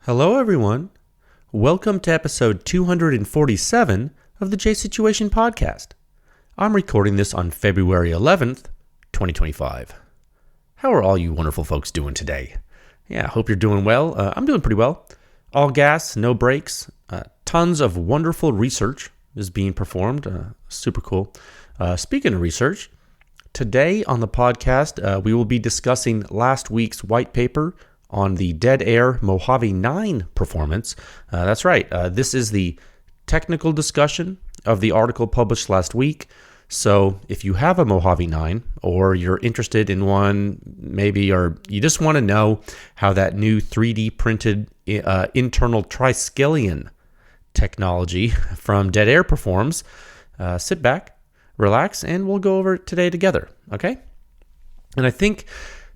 Hello, everyone. Welcome to episode 247 of the J Situation Podcast. I'm recording this on February 11th, 2025. How are all you wonderful folks doing today? Yeah, hope you're doing well. I'm doing pretty well. All gas, no brakes. Tons of wonderful research is being performed. Super cool. Speaking of research, today on the podcast, we will be discussing last week's white paper on the Dead Air Mojave 9 performance. That's right. This is the technical discussion of the article published last week. So if you have a Mojave 9 or you're interested in one, maybe, or you just want to know how that new 3D printed internal triskelion technology from Dead Air performs, sit back, relax, and we'll go over it today together. Okay? And I think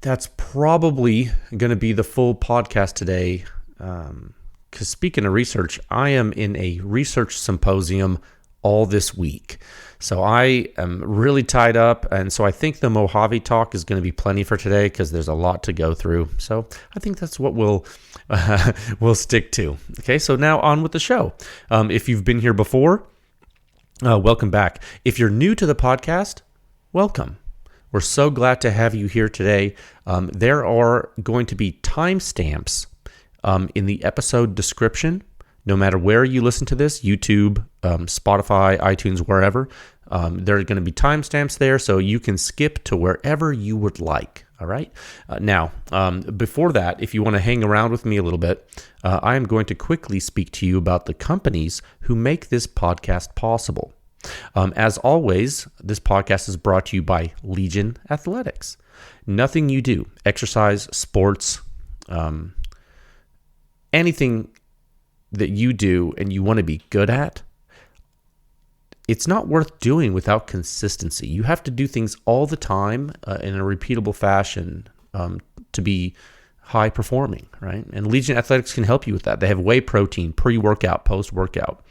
that's probably going to be the full podcast today. Because speaking of research, I am in a research symposium all this week. So I am really tied up. And so I think the Mojave talk is going to be plenty for today because there's a lot to go through. So I think that's what we'll stick to. Okay, so now on with the show. If you've been here before, welcome back. If you're new to the podcast, welcome. We're so glad to have you here today. There are going to be timestamps in the episode description, no matter where you listen to this, YouTube, Spotify, iTunes, wherever. There are going to be timestamps there, so you can skip to wherever you would like. All right? Now, before that, if you want to hang around with me a little bit, I am going to quickly speak to you about the companies who make this podcast possible. As always, this podcast is brought to you by Legion Athletics. Nothing you do, exercise, sports, anything that you do and you want to be good at, it's not worth doing without consistency. You have to do things all the time in a repeatable fashion to be high performing, right? And Legion Athletics can help you with that. They have whey protein, pre-workout, post-workout.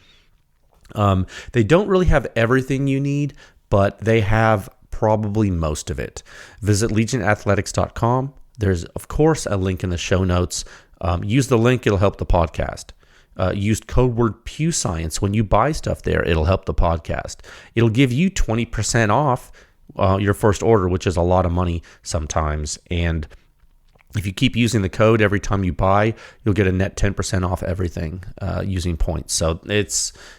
They don't really have everything you need, but they have probably most of it. Visit legionathletics.com. There's, of course, a link in the show notes. Use the link. It'll help the podcast. Use code word PEWScience when you buy stuff there. It'll help the podcast. It'll give you 20% off your first order, which is a lot of money sometimes. And if you keep using the code every time you buy, you'll get a net 10% off everything using points. So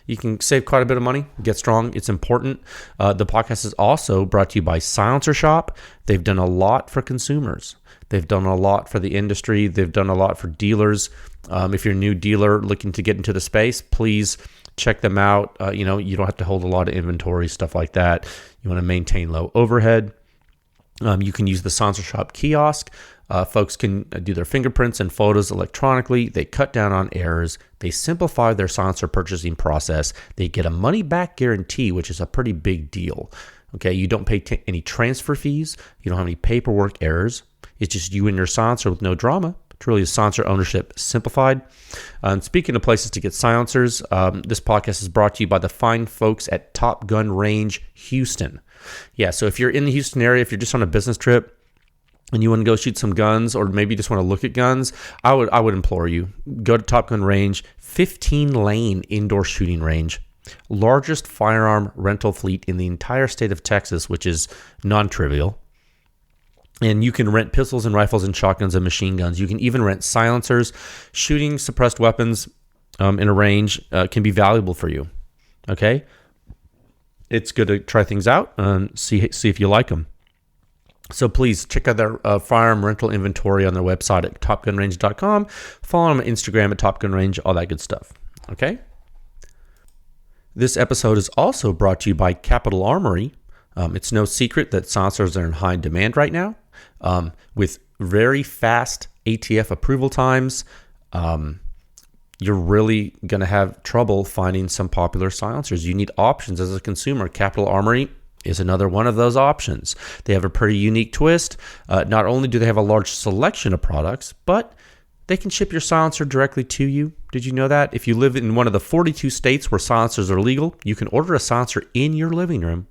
you can save quite a bit of money, get strong. It's important. The podcast is also brought to you by Silencer Shop. They've done a lot for consumers. They've done a lot for the industry. They've done a lot for dealers. If you're a new dealer looking to get into the space, please check them out. You don't have to hold a lot of inventory, stuff like that. You want to maintain low overhead. You can use the Silencer Shop kiosk. Folks can do their fingerprints and photos electronically. They cut down on errors. They simplify their silencer purchasing process. They get a money-back guarantee, which is a pretty big deal. Okay, you don't pay any transfer fees. You don't have any paperwork errors. It's just you and your silencer with no drama. It's really a silencer ownership simplified. Speaking of places to get silencers, this podcast is brought to you by the fine folks at Top Gun Range Houston. Yeah, so if you're in the Houston area, if you're just on a business trip, and you want to go shoot some guns, or maybe just want to look at guns, I would implore you, go to Top Gun Range, 15-lane indoor shooting range, largest firearm rental fleet in the entire state of Texas, which is non-trivial. And you can rent pistols and rifles and shotguns and machine guns. You can even rent silencers. Shooting suppressed weapons in a range can be valuable for you. Okay? It's good to try things out and see if you like them. So please check out their firearm rental inventory on their website at topgunrange.com. Follow them on Instagram at topgunrange, all that good stuff. Okay? This episode is also brought to you by Capital Armory. It's no secret that silencers are in high demand right now. With very fast ATF approval times, you're really going to have trouble finding some popular silencers. You need options as a consumer. Capital Armory is another one of those options. They have a pretty unique twist. Not only do they have a large selection of products, but they can ship your silencer directly to you. Did you know that? If you live in one of the 42 states where silencers are legal, you can order a silencer in your living room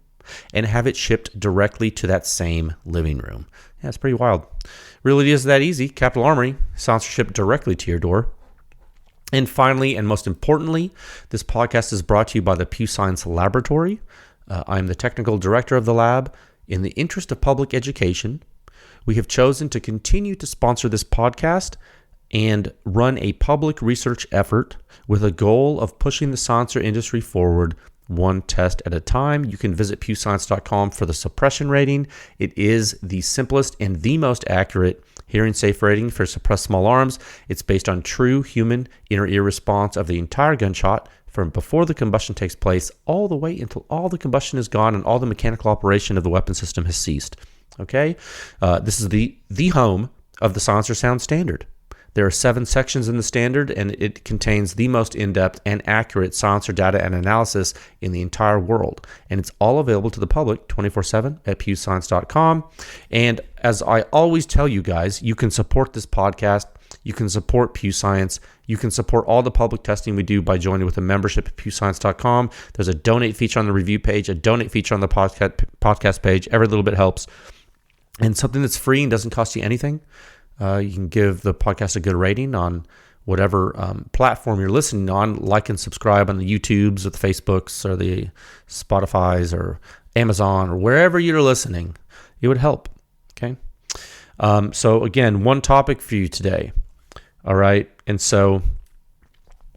and have it shipped directly to that same living room. Yeah, it's pretty wild. Really is that easy. Capital Armory, silencer shipped directly to your door. And finally, and most importantly, this podcast is brought to you by the Pew Science Laboratory. I'm the technical director of the lab. In the interest of public education, we have chosen to continue to sponsor this podcast and run a public research effort with a goal of pushing the silencer industry forward one test at a time. You can visit pewscience.com for the suppression rating. It is the simplest and the most accurate hearing safe rating for suppressed small arms. It's based on true human inner ear response of the entire gunshot from before the combustion takes place all the way until all the combustion is gone and all the mechanical operation of the weapon system has ceased. Okay? This is the home of the silencer sound standard. There are 7 sections in the standard, and it contains the most in-depth and accurate silencer data and analysis in the entire world. And it's all available to the public 24/7 at pewscience.com. And as I always tell you guys, you can support this podcast. You can support Pew Science. You can support all the public testing we do by joining with a membership at pewscience.com. There's a donate feature on the review page, a donate feature on the podcast page. Every little bit helps. And something that's free and doesn't cost you anything. You can give the podcast a good rating on whatever platform you're listening on. Like and subscribe on the YouTubes or the Facebooks or the Spotifys or Amazon or wherever you're listening. It would help. Okay. So again, one topic for you today. All right. And so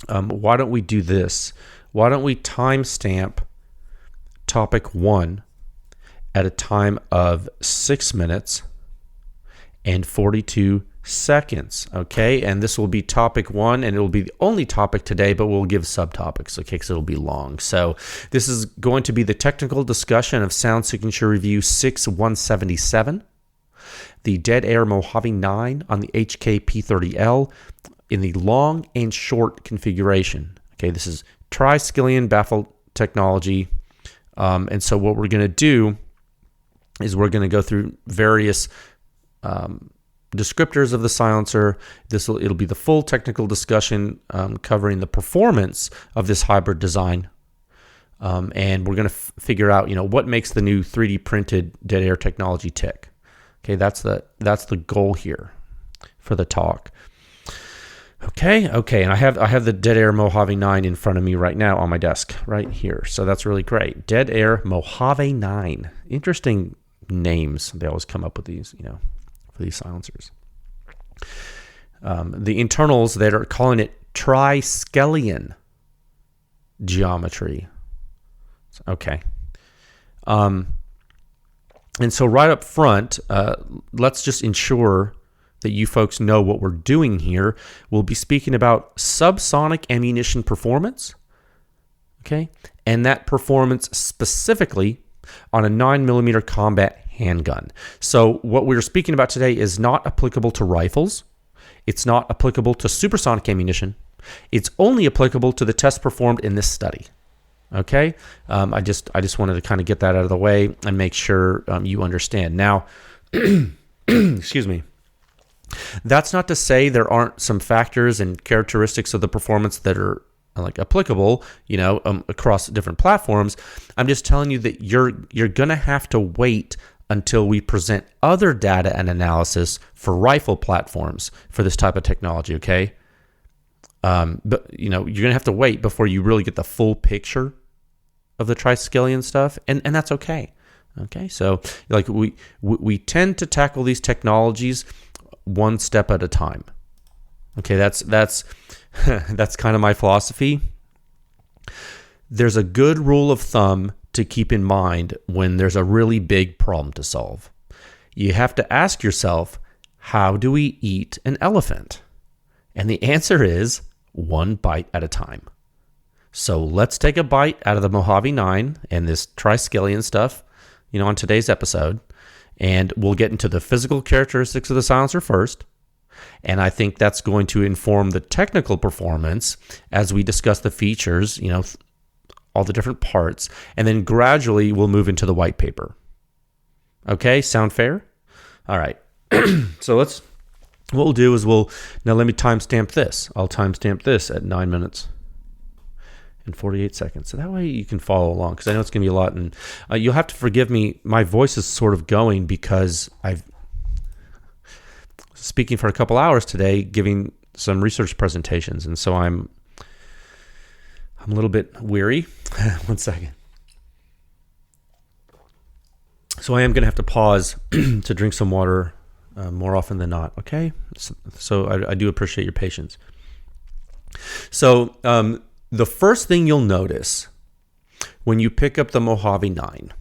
why don't we do this? Why don't we timestamp topic 1 at a time of 6 minutes and 42 seconds, okay? And this will be topic 1, and it will be the only topic today, but we'll give subtopics, okay, because it'll be long. So this is going to be the technical discussion of Sound Signature Review 6177, the Dead Air Mojave 9 on the HK-P30L in the long and short configuration. Okay, this is tri-skillion baffle technology, and so what we're going to do is we're going to go through various descriptors of the silencer. It'll be the full technical discussion covering the performance of this hybrid design, and we're going to figure out, what makes the new 3D printed dead air technology tick. Okay, that's the goal here for the talk. Okay, and I have the Dead Air Mojave 9 in front of me right now on my desk right here. So that's really great. Dead Air Mojave 9. Interesting names. They always come up with these, for these silencers. The internals, that are calling it tri-skillion geometry. Okay. And so right up front, let's just ensure that you folks know what we're doing here. We'll be speaking about subsonic ammunition performance, okay, and that performance specifically on a 9mm combat handgun. So what we're speaking about today is not applicable to rifles. It's not applicable to supersonic ammunition. It's only applicable to the test performed in this study. Okay, I just wanted to kind of get that out of the way and make sure you understand. Now, excuse me. That's not to say there aren't some factors and characteristics of the performance that are applicable, across different platforms. I'm just telling you that you're gonna have to wait until we present other data and analysis for rifle platforms for this type of technology. Okay, but you're gonna have to wait before you really get the full picture of the tri-skillion stuff, and that's okay. Okay, so we tend to tackle these technologies one step at a time. Okay, that's kind of my philosophy. There's a good rule of thumb to keep in mind when there's a really big problem to solve. You have to ask yourself, how do we eat an elephant? And the answer is one bite at a time. So let's take a bite out of the Mojave 9 and this tri-skillion stuff, on today's episode. And we'll get into the physical characteristics of the silencer first. And I think that's going to inform the technical performance as we discuss the features, all the different parts. And then gradually we'll move into the white paper. Okay, sound fair? All right. So what we'll do is now let me timestamp this. I'll timestamp this at 9 minutes and 48 seconds. So that way you can follow along, because I know it's going to be a lot. And you'll have to forgive me. My voice is sort of going because I've speaking for a couple hours today, giving some research presentations, and so I'm a little bit weary. One second. So I am going to have to pause to drink some water more often than not, okay? So I do appreciate your patience. So the first thing you'll notice when you pick up the Mojave 9,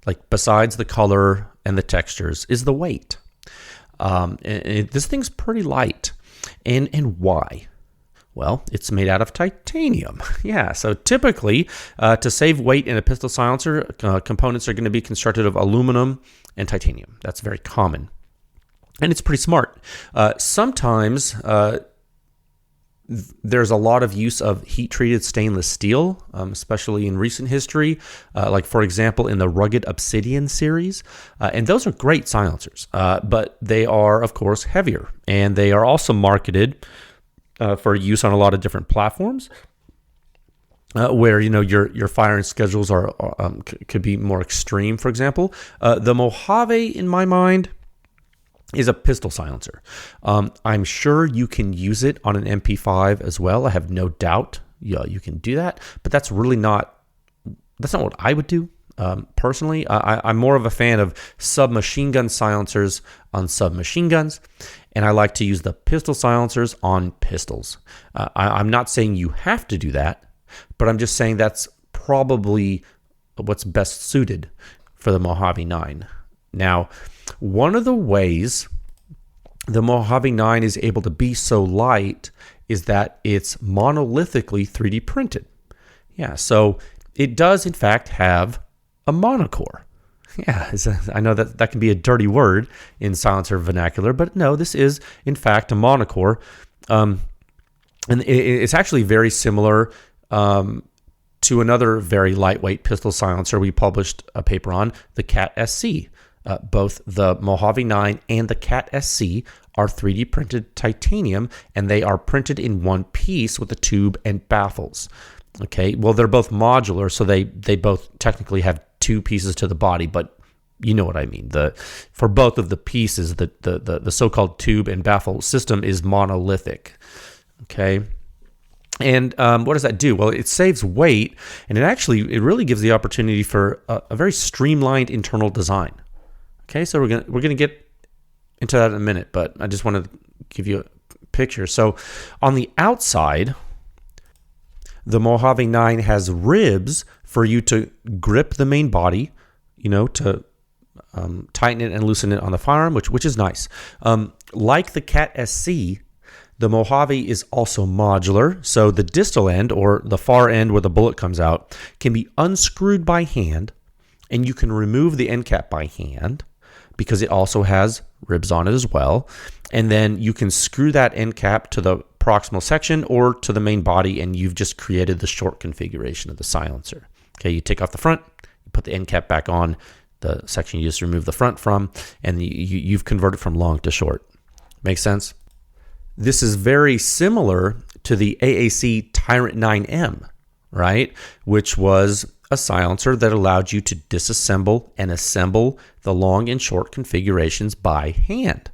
like besides the color and the textures, is the weight. This thing's pretty light. And why? Well, it's made out of titanium. Yeah, so typically, to save weight in a pistol silencer, components are going to be constructed of aluminum and titanium. That's very common. And it's pretty smart. Sometimes there's a lot of use of heat-treated stainless steel, especially in recent history, like, for example, in the Rugged Obsidian series. And those are great silencers, but they are, of course, heavier. And they are also marketed for use on a lot of different platforms, where your firing schedules are could be more extreme. For example, the Mojave, in my mind, is a pistol silencer. I'm sure you can use it on an MP5 as well. I have no doubt you can do that, but that's not what I would do. Personally, I'm more of a fan of submachine gun silencers on submachine guns, and I like to use the pistol silencers on pistols. I'm not saying you have to do that, but I'm just saying that's probably what's best suited for the Mojave 9. Now, one of the ways the Mojave 9 is able to be so light is that it's monolithically 3D printed. Yeah, so it does, in fact, have a monocore. Yeah, I know that can be a dirty word in silencer vernacular, but no, this is, in fact, a monocore. And it's actually very similar to another very lightweight pistol silencer we published a paper on, the Cat SC. Both the Mojave 9 and the Cat SC are 3D printed titanium, and they are printed in one piece with the tube and baffles. Okay, well, they're both modular, so they both technically have two pieces to the body, but you know what I mean. For both of the pieces, the so-called tube and baffle system is monolithic. Okay. And what does that do? Well, it saves weight, and it really gives the opportunity for a very streamlined internal design. Okay, so we're gonna get into that in a minute, but I just want to give you a picture. So on the outside, the Mojave 9 has ribs for you to grip the main body, to tighten it and loosen it on the firearm, which is nice. Like the Cat SC, the Mojave is also modular, so the distal end, or the far end where the bullet comes out, can be unscrewed by hand, and you can remove the end cap by hand, because it also has ribs on it as well. And then you can screw that end cap to the proximal section or to the main body, and you've just created the short configuration of the silencer. Okay, you take off the front, you put the end cap back on, the section you just remove the front from, and you've converted from long to short. Make sense? This is very similar to the AAC Tyrant 9M, right? Which was a silencer that allowed you to disassemble and assemble the long and short configurations by hand.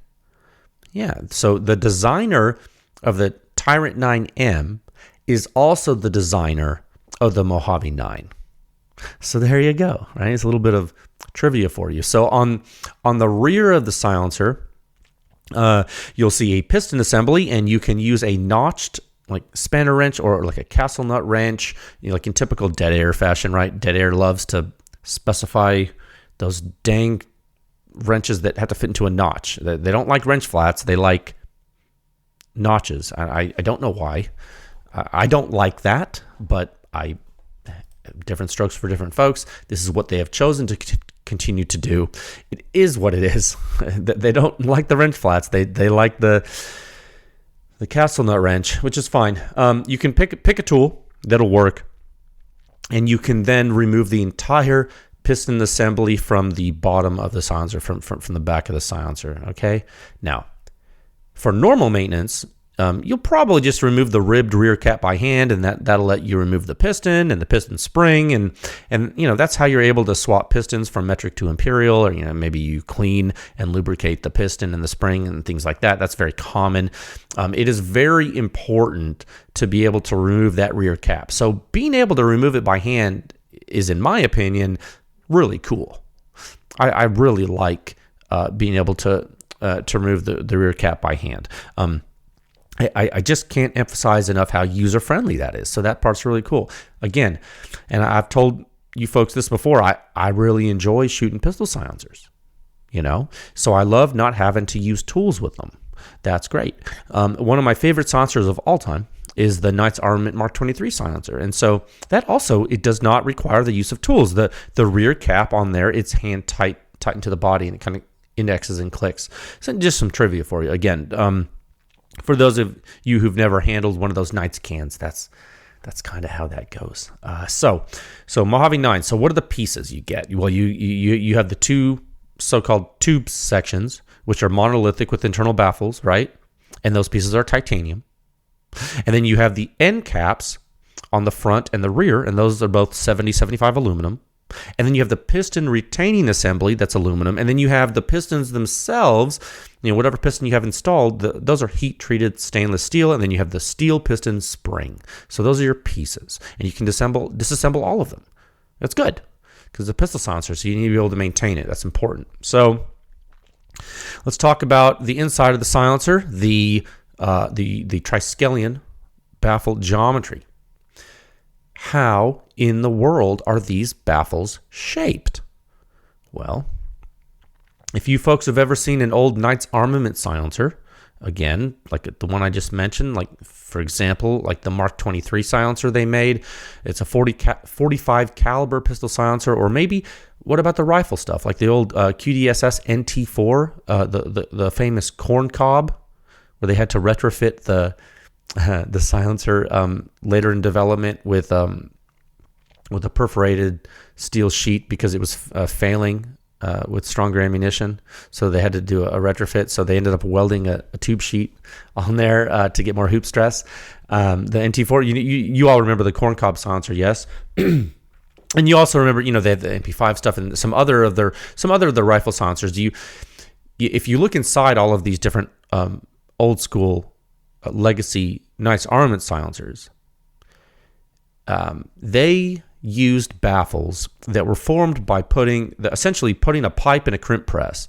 Yeah, so the designer of the Tyrant 9M is also the designer of the Mojave 9. So there you go, right? It's a little bit of trivia for you. So on the rear of the silencer, you'll see a piston assembly, and you can use a notched like spanner wrench or like a castle nut wrench, like in typical Dead Air fashion, right? Dead Air loves to specify those dang wrenches that have to fit into a notch. They don't like wrench flats. They like notches. I don't know why. I don't like that, but different strokes for different folks. This is what they have chosen to continue to do. It is what it is. They don't like the wrench flats. They like the castle nut wrench, which is fine. You can pick a tool that'll work, and you can then remove the entire piston assembly from the bottom of the silencer, from the back of the silencer. Okay. Now, for normal maintenance, you'll probably just remove the ribbed rear cap by hand, and that'll let you remove the piston and the piston spring, and that's how you're able to swap pistons from metric to imperial, or maybe you clean and lubricate the piston and the spring and things like that. That's very common. It is very important to be able to remove that rear cap. So being able to remove it by hand is, in my opinion, really cool. I really like being able to remove the rear cap by hand. I just can't emphasize enough how user-friendly that is. So that part's really cool. Again, and I've told you folks this before, I really enjoy shooting pistol silencers, So I love not having to use tools with them. That's great. One of my favorite silencers of all time is the Knights Armament Mark 23 silencer. And so that also, it does not require the use of tools. The rear cap on there, it's hand tightened to the body, and it kind of indexes and clicks. So just some trivia for you. Again, for those of you who've never handled one of those Knights cans, that's kind of how that goes. So Mojave 9. So what are the pieces you get? Well, you have the two so-called tube sections, which are monolithic with internal baffles, right? And those pieces are titanium. And then you have the end caps on the front and the rear, and those are both 70-75 aluminum. And then you have the piston retaining assembly, that's aluminum. And then you have the pistons themselves, whatever piston you have installed, those are heat-treated stainless steel. And then you have the steel piston spring. So those are your pieces. And you can disassemble all of them. That's good, because it's a pistol silencer, so you need to be able to maintain it. That's important. So let's talk about the inside of the silencer, the Triskelion baffle geometry. How in the world are these baffles shaped? Well, if you folks have ever seen an old Knights Armament silencer, again, like the one I just mentioned, like for example, like the Mark 23 silencer they made, it's a 45 caliber pistol silencer, or maybe what about the rifle stuff, like the old QDSS NT4, the famous corn cob, where they had to retrofit the silencer later in development with a perforated steel sheet because it was failing with stronger ammunition. So they had to do a retrofit. So they ended up welding a tube sheet on there to get more hoop stress. The NT4, you all remember the corncob silencer, yes? And you also remember, they had the MP5 stuff and some other of the rifle silencers. If you look inside all of these different old school legacy Knights Armament silencers, they used baffles that were formed by essentially putting a pipe in a crimp press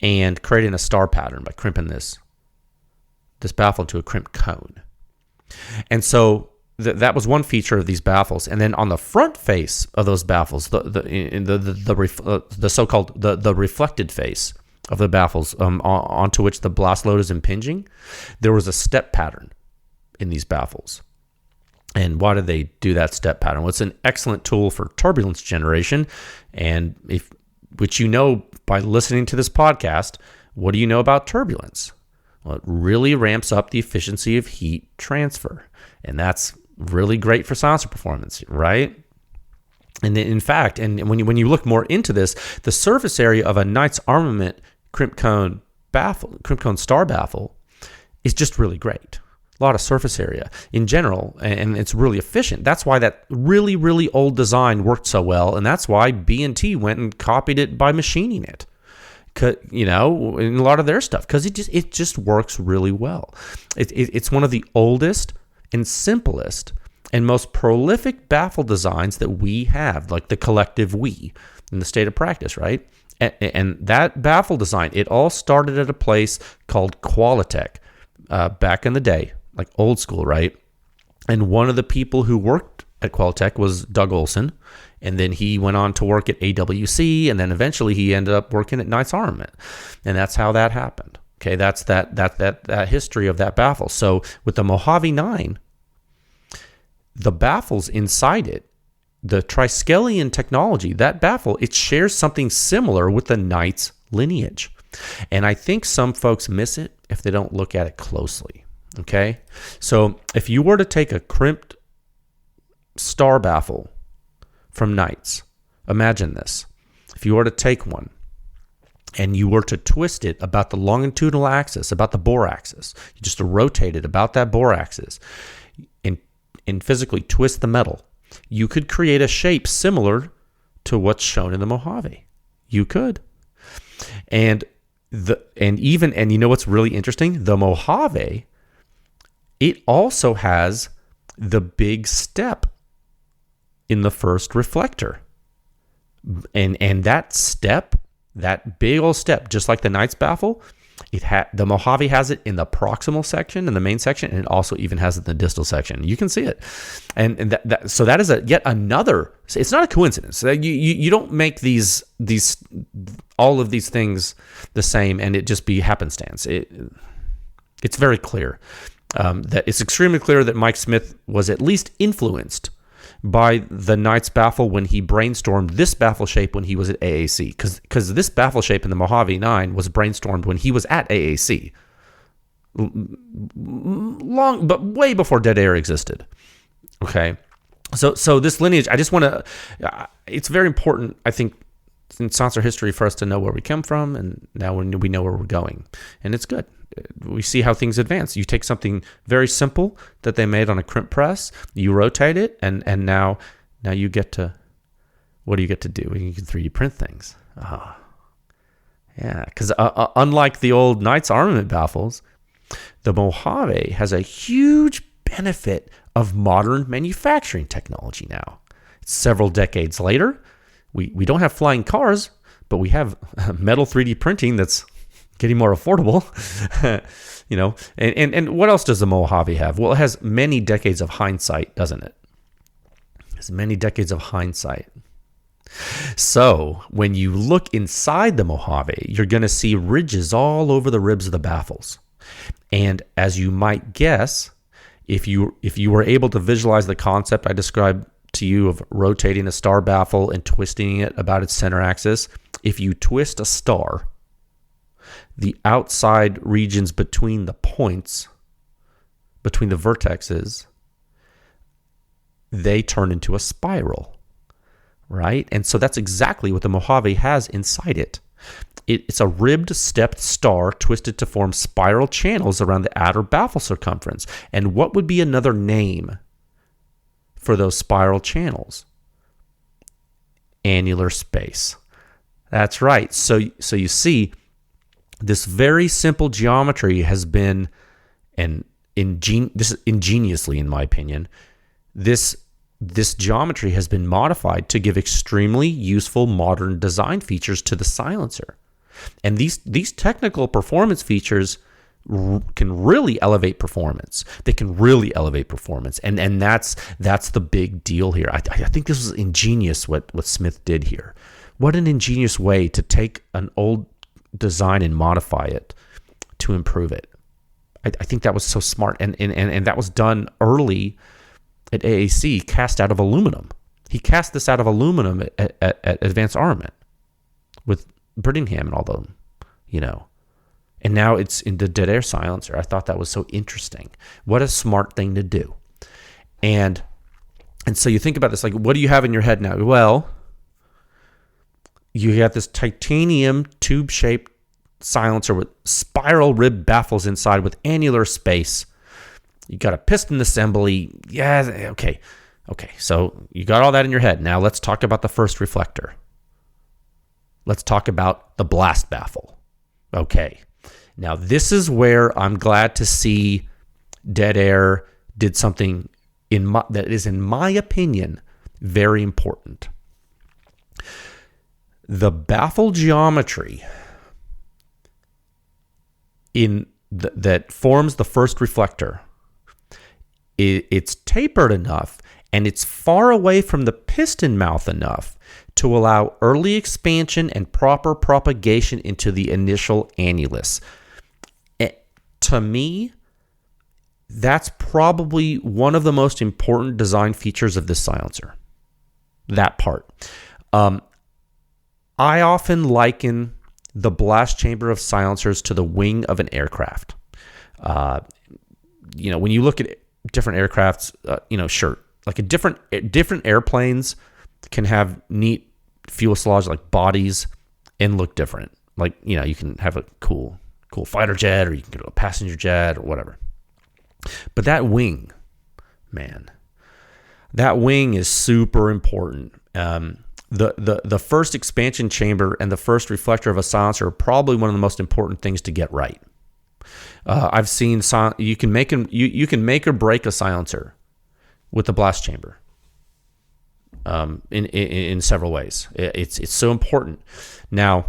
and creating a star pattern by crimping this baffle into a crimp cone. And so that was one feature of these baffles. And then on the front face of those baffles, the so-called the reflected face of the baffles onto which the blast load is impinging, there was a step pattern in these baffles. And why did they do that step pattern? Well, it's an excellent tool for turbulence generation. And which by listening to this podcast, what do you know about turbulence? Well, it really ramps up the efficiency of heat transfer. And that's really great for silencer performance, right? And in fact, and when you look more into this, the surface area of a Knights Armament crimp cone star baffle is just really great. A lot of surface area in general, and it's really efficient. That's why that really, really old design worked so well, and that's why B&T went and copied it by machining it. In a lot of their stuff, because it just works really well. It's one of the oldest and simplest and most prolific baffle designs that we have, like the collective we in the state of practice, right? And that baffle design, it all started at a place called Qualitech back in the day, like old school, right? And one of the people who worked at Qualitech was Doug Olson, and then he went on to work at AWC, and then eventually he ended up working at Knights Armament, and that's how that happened. Okay, that's that history of that baffle. So with the Mojave 9, the baffles inside it, the Triskelion technology, that baffle, it shares something similar with the Knights lineage. And I think some folks miss it if they don't look at it closely. Okay? So if you were to take a crimped star baffle from Knights, imagine this. If you were to take one and you were to twist it about the longitudinal axis, about the bore axis, you just rotate it about that bore axis and physically twist the metal, you could create a shape similar to what's shown in the Mojave. You could. And you know what's really interesting? The Mojave, it also has the big step in the first reflector. And that step, that big old step, just like the Knight's baffle, the Mojave has it in the proximal section, in the main section, and it also even has it in the distal section. You can see it. So that is yet another, it's not a coincidence. You don't make all of these things the same and it just be happenstance. It's very clear. That it's extremely clear that Mike Smith was at least influenced by the Knight's baffle when he brainstormed this baffle shape when he was at AAC. Because this baffle shape in the Mojave 9 was brainstormed when he was at AAC. Long, but way before dead air existed. Okay. So this lineage, I just want to, it's very important, I think, in silencer history for us to know where we come from, and now we know where we're going. And it's good. We see how things advance. You take something very simple that they made on a crimp press, you rotate it, and now you get to, what do you get to do? You can 3D print things. Yeah, because unlike the old Knight's armament baffles, the Mojave has a huge benefit of modern manufacturing technology now. Several decades later, we don't have flying cars, but we have metal 3D printing that's getting more affordable. And what else does the Mojave have? Well, it has many decades of hindsight, doesn't it? It has many decades of hindsight. So when you look inside the Mojave, you're going to see ridges all over the ribs of the baffles. And as you might guess, if you were able to visualize the concept I described to you of rotating a star baffle and twisting it about its center axis, if you twist a star, the outside regions between the points, between the vertexes, they turn into a spiral, right? And so that's exactly what the Mojave has inside it. It's a ribbed, stepped star twisted to form spiral channels around the outer baffle circumference. And what would be another name for those spiral channels? Annular space. That's right. So you see, this very simple geometry has been, this is ingeniously, in my opinion, this geometry has been modified to give extremely useful modern design features to the silencer. And these technical performance features can really elevate performance. They can really elevate performance. And that's the big deal here. I think this was ingenious what Smith did here. What an ingenious way to take an old design and modify it to improve it. I think that was so smart. And that was done early at AAC, cast out of aluminum. He cast this out of aluminum at Advanced Armament with Brittingham and all them, And now it's in the dead air silencer. I thought that was so interesting. What a smart thing to do. And so you think about this, like, what do you have in your head now? Well, you have this titanium tube-shaped silencer with spiral rib baffles inside with annular space. You got a piston assembly. Yeah, okay. So you got all that in your head. Now let's talk about the first reflector. Let's talk about the blast baffle. Okay. Now this is where I'm glad to see Dead Air did something that is, in my opinion, very important. The baffle geometry that forms the first reflector, it's tapered enough and it's far away from the piston mouth enough to allow early expansion and proper propagation into the initial annulus. To me, that's probably one of the most important design features of this silencer. That part. I often liken the blast chamber of silencers to the wing of an aircraft. When you look at different aircrafts, sure, like different airplanes can have neat fuselage like bodies and look different. Like, you can have a cool fighter jet, or you can go to a passenger jet or whatever. But that wing, man, that wing is super important. The first expansion chamber and the first reflector of a silencer are probably one of the most important things to get right. I've seen you can make or break a silencer with the blast chamber. In several ways, it's so important. Now,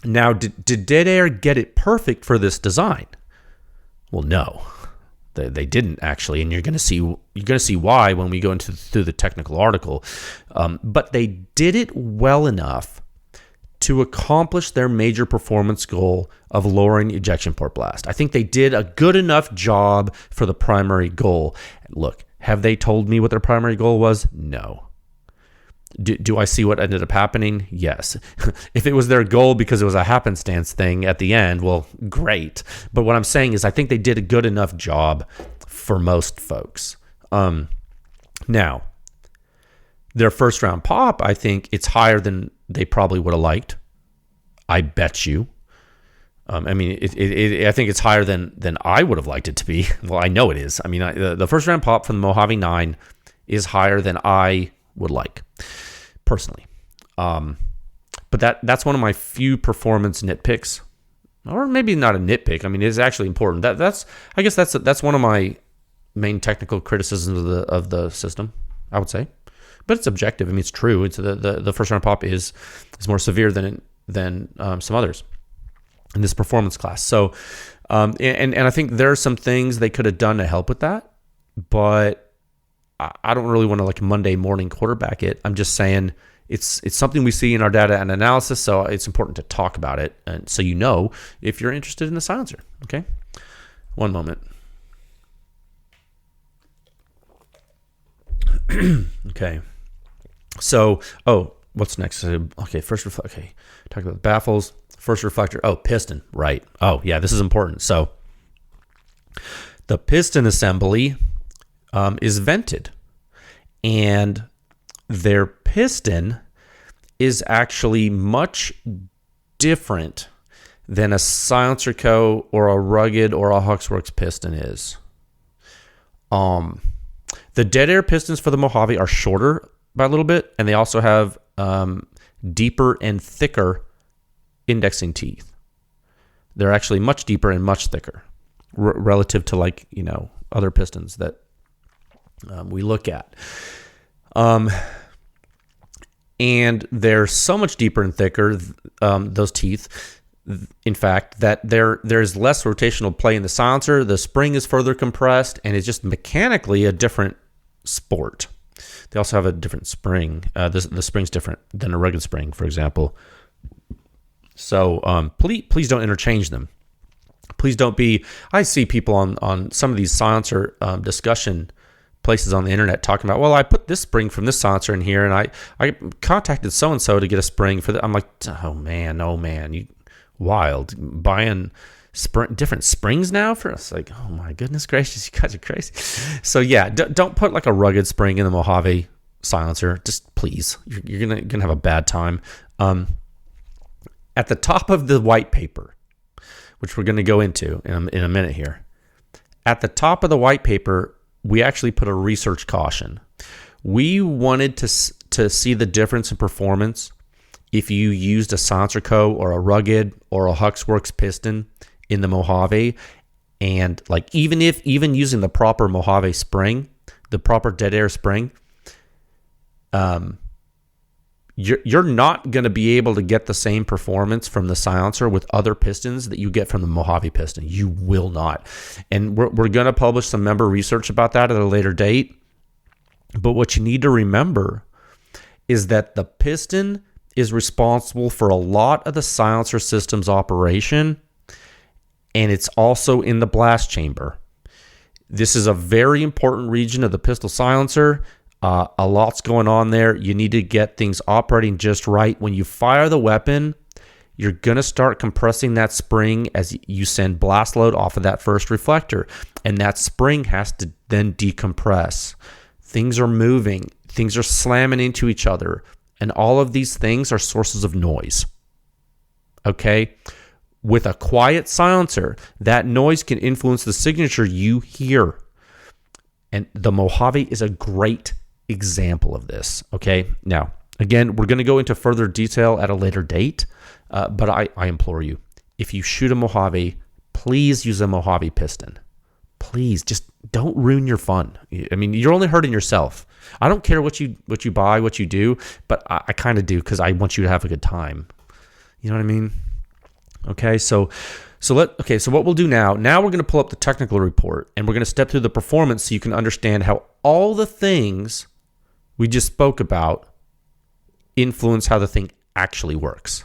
did Dead Air get it perfect for this design? Well, no. They didn't actually, and you're going to see why when we go through the technical article. But they did it well enough to accomplish their major performance goal of lowering ejection port blast. I think they did a good enough job for the primary goal. Look, have they told me what their primary goal was? No. Do I see what ended up happening? Yes. If it was their goal because it was a happenstance thing at the end, well, great. But what I'm saying is I think they did a good enough job for most folks. Now, their first round pop, I think it's higher than they probably would have liked. I bet you. I mean, I think it's higher than I would have liked it to be. Well, I know it is. I mean, the first round pop from the Mojave 9 is higher than I would like, personally. But that's one of my few performance nitpicks, or maybe not a nitpick. I mean, it's actually important. I guess that's one of my main technical criticisms of the system, I would say. But it's objective. I mean, it's true. It's the first round pop is more severe than some others in this performance class. So, and I think there are some things they could have done to help with that, but I don't really want to like Monday morning quarterback it. I'm just saying it's something we see in our data and analysis, so it's important to talk about it, and so if you're interested in the silencer. Okay, one moment. Okay, so what's next? Okay, okay, talk about the baffles. First reflector. Oh, piston. Right. Oh, yeah, this is important. So the piston assembly is vented, and their piston is actually much different than a Silencer Co. or a Rugged or a Huxworks piston is. The Dead Air pistons for the Mojave are shorter by a little bit, and they also have deeper and thicker indexing teeth. They're actually much deeper and much thicker relative to other pistons that we look at. And they're so much deeper and thicker, those teeth, in fact, that there's less rotational play in the silencer. The spring is further compressed, and it's just mechanically a different sport. They also have a different spring. The spring's different than a Rugged spring, for example. So please don't interchange them. Please don't be... I see people on some of these silencer discussion places on the internet talking about, well, I put this spring from this silencer in here, and I contacted so-and-so to get a spring for that. I'm like, oh man, you wild. Buying different springs now for us? Like, oh my goodness gracious, you guys are crazy. So yeah, don't put like a Rugged spring in the Mojave silencer. Just please, you're gonna have a bad time. At the top of the white paper, which we're going to go into in a minute here, at the top of the white paper, we actually put a research caution. We wanted to see the difference in performance if you used a Silencer Co. or a Rugged or a Huxworks piston in the Mojave, and like even using the proper Mojave spring, the proper Dead Air spring, you're not going to be able to get the same performance from the silencer with other pistons that you get from the Mojave piston. You will not. And we're going to publish some member research about that at a later date. But what you need to remember is that the piston is responsible for a lot of the silencer system's operation, and it's also in the blast chamber. This is a very important region of the pistol silencer. A lot's going on there. You need to get things operating just right. When you fire the weapon, you're going to start compressing that spring as you send blast load off of that first reflector. And that spring has to then decompress. Things are moving. Things are slamming into each other. And all of these things are sources of noise. okay? With a quiet silencer, that noise can influence the signature you hear. And the Mojave is a great example of this, okay? Now, again, we're going to go into further detail at a later date, but I implore you, if you shoot a Mojave, please use a Mojave piston. Please, just don't ruin your fun. I mean, you're only hurting yourself. I don't care what you buy, what you do, but I kind of do because I want you to have a good time. You know what I mean? Okay, so what we'll do now we're going to pull up the technical report and we're going to step through the performance so you can understand how all the things we just spoke about influence how the thing actually works.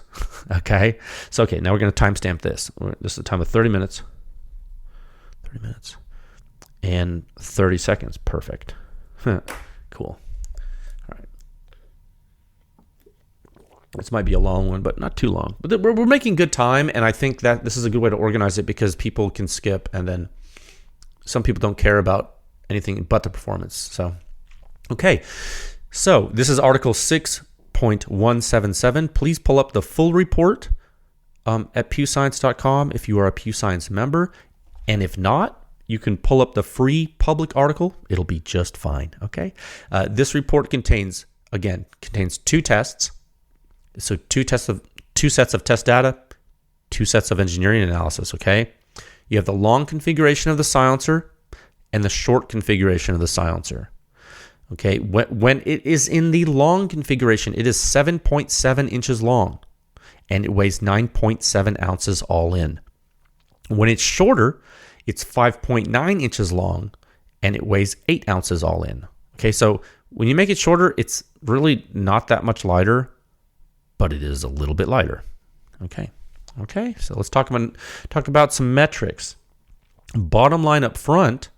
Okay? So, now we're going to timestamp this. This is a time of 30 minutes. 30 minutes. And 30 seconds. Perfect. Cool. All right. This might be a long one, but not too long. But we're making good time, and I think that this is a good way to organize it because people can skip, and then some people don't care about anything but the performance. So, okay. So this is Article 6.177. Please pull up the full report at pewscience.com if you are a Pew Science member. And if not, you can pull up the free public article. It'll be just fine, okay? This report contains two tests. So two sets of test data, 2 sets of engineering analysis, okay? You have the long configuration of the silencer and the short configuration of the silencer. Okay, when it is in the long configuration, it is 7.7 inches long and it weighs 9.7 ounces all in. When it's shorter, it's 5.9 inches long and it weighs 8 ounces all in. Okay, so when you make it shorter, it's really not that much lighter, but it is a little bit lighter. Okay, so let's talk about some metrics. Bottom line up front,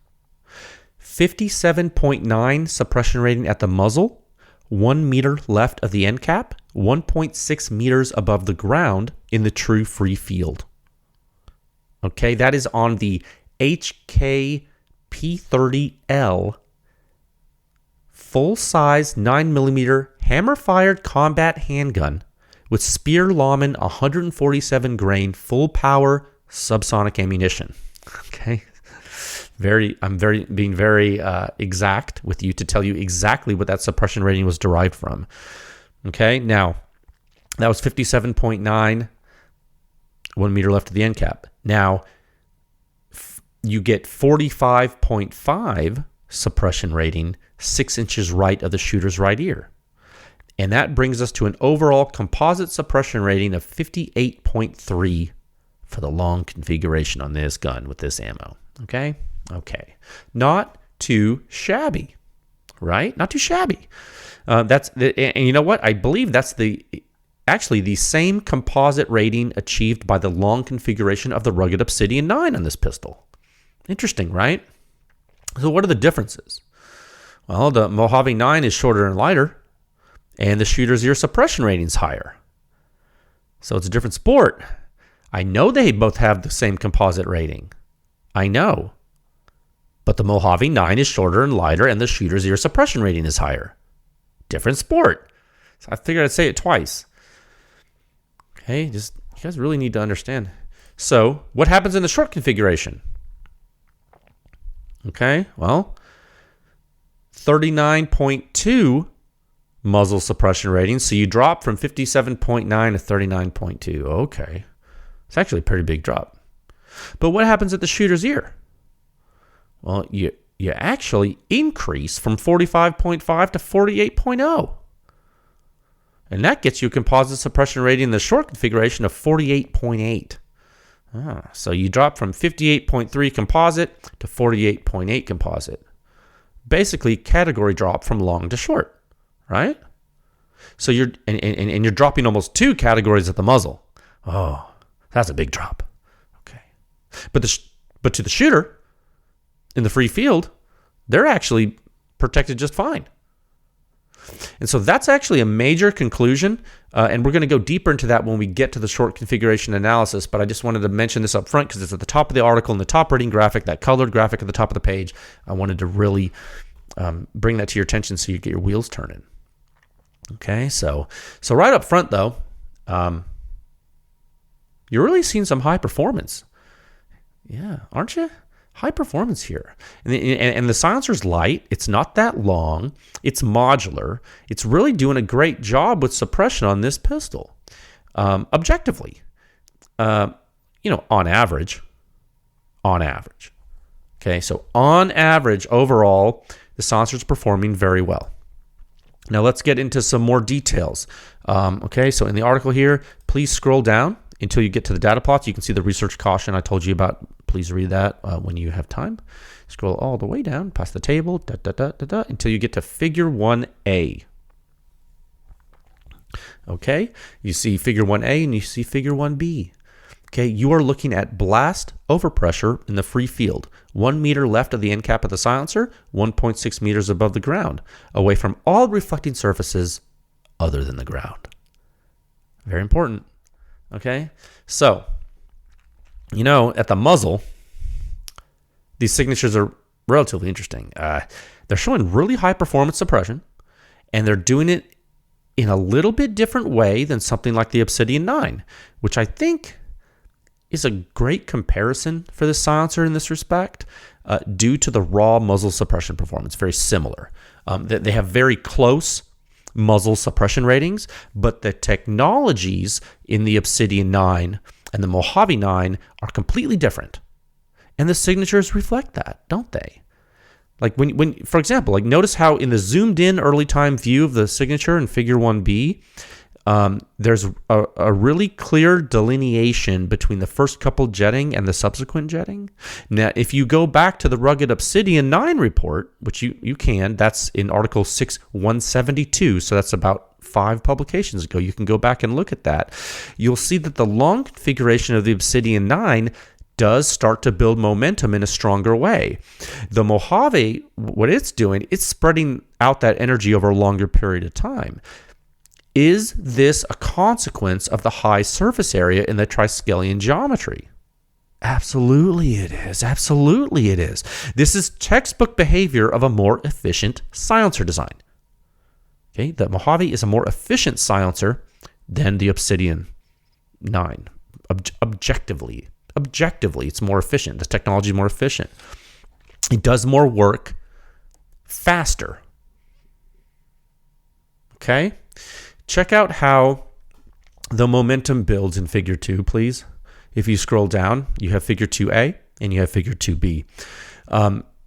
57.9 suppression rating at the muzzle, 1 meter left of the end cap, 1.6 meters above the ground in the true free field. Okay, that is on the HK P30L full-size 9mm hammer-fired combat handgun with Speer Lawman 147 grain full-power subsonic ammunition. Okay. I'm being very exact with you to tell you exactly what that suppression rating was derived from. Okay, now that was 57.9, 1 meter left of the end cap. Now you get 45.5 suppression rating, 6 inches right of the shooter's right ear. And that brings us to an overall composite suppression rating of 58.3 for the long configuration on this gun with this ammo. Okay. Not too shabby, right? Not too shabby. And you know what? I believe that's actually the same composite rating achieved by the long configuration of the Rugged Obsidian 9 on this pistol. Interesting, right? So what are the differences? Well, the Mojave 9 is shorter and lighter, and the shooter's ear suppression rating is higher. So it's a different sport. I know they both have the same composite rating. I know. But the Mojave 9 is shorter and lighter, and the shooter's ear suppression rating is higher. Different sport. So I figured I'd say it twice. Okay, you guys really need to understand. So what happens in the short configuration? Okay, well, 39.2 muzzle suppression rating. So you drop from 57.9 to 39.2. Okay. It's actually a pretty big drop. But what happens at the shooter's ear? Well, you actually increase from 45.5 to 48.0. And that gets you a composite suppression rating in the short configuration of 48.8. So you drop from 58.3 composite to 48.8 composite. Basically, category drop from long to short, right? So you're dropping almost 2 categories at the muzzle. Oh, that's a big drop. Okay, but to the shooter in the free field, they're actually protected just fine. And so that's actually a major conclusion, and we're going to go deeper into that when we get to the short configuration analysis, but I just wanted to mention this up front because it's at the top of the article in the top rating graphic, that colored graphic at the top of the page. I wanted to really bring that to your attention so you get your wheels turning. Okay, so right up front, though, You're really seeing some high performance. Yeah, aren't you? High performance here. And the silencer's light. It's not that long. It's modular. It's really doing a great job with suppression on this pistol. Objectively, on average. Okay, so on average, overall, the silencer's performing very well. Now let's get into some more details. Okay, so in the article here, please scroll down until you get to the data plots. You can see the research caution I told you about. Please read that when you have time. Scroll all the way down past the table, until you get to Figure 1A. Okay, you see Figure 1A and you see Figure 1B. Okay, you are looking at blast overpressure in the free field, 1 meter left of the end cap of the silencer, 1.6 meters above the ground, away from all reflecting surfaces other than the ground. Very important. Okay, so, at the muzzle, these signatures are relatively interesting. They're showing really high performance suppression, and they're doing it in a little bit different way than something like the Obsidian 9, which I think is a great comparison for the silencer in this respect, due to the raw muzzle suppression performance. Very similar. They have very close muzzle suppression ratings, but the technologies in the Obsidian 9 and the Mojave 9 are completely different. And the signatures reflect that, don't they? Like when for example, like notice how in the zoomed in early time view of the signature in Figure 1B, there's a really clear delineation between the first couple jetting and the subsequent jetting. Now, if you go back to the Rugged Obsidian 9 report, which you can, that's in Article 6-172, so that's about 5 publications ago. You can go back and look at that. You'll see that the long configuration of the Obsidian 9 does start to build momentum in a stronger way. The Mojave, what it's doing, it's spreading out that energy over a longer period of time. Is this a consequence of the high surface area in the Triskelion geometry? Absolutely it is. Absolutely it is. This is textbook behavior of a more efficient silencer design. Okay, the Mojave is a more efficient silencer than the Obsidian 9. Objectively, it's more efficient. The technology is more efficient. It does more work faster. Okay? Check out how the momentum builds in Figure 2, please. If you scroll down, you have Figure 2A and you have Figure 2B.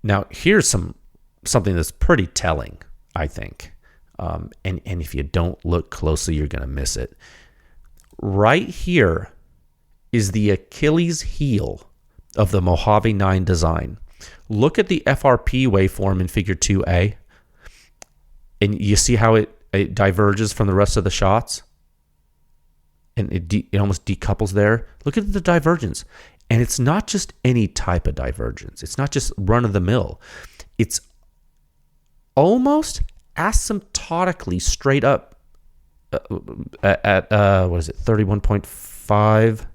Now, here's something that's pretty telling, I think. And if you don't look closely, you're going to miss it. Right here is the Achilles heel of the Mojave 9 design. Look at the FRP waveform in Figure 2A, and you see how it diverges from the rest of the shots, and it almost decouples there. Look at the divergence, and it's not just any type of divergence. It's not just run-of-the-mill. It's almost asymptotically straight up at 31.5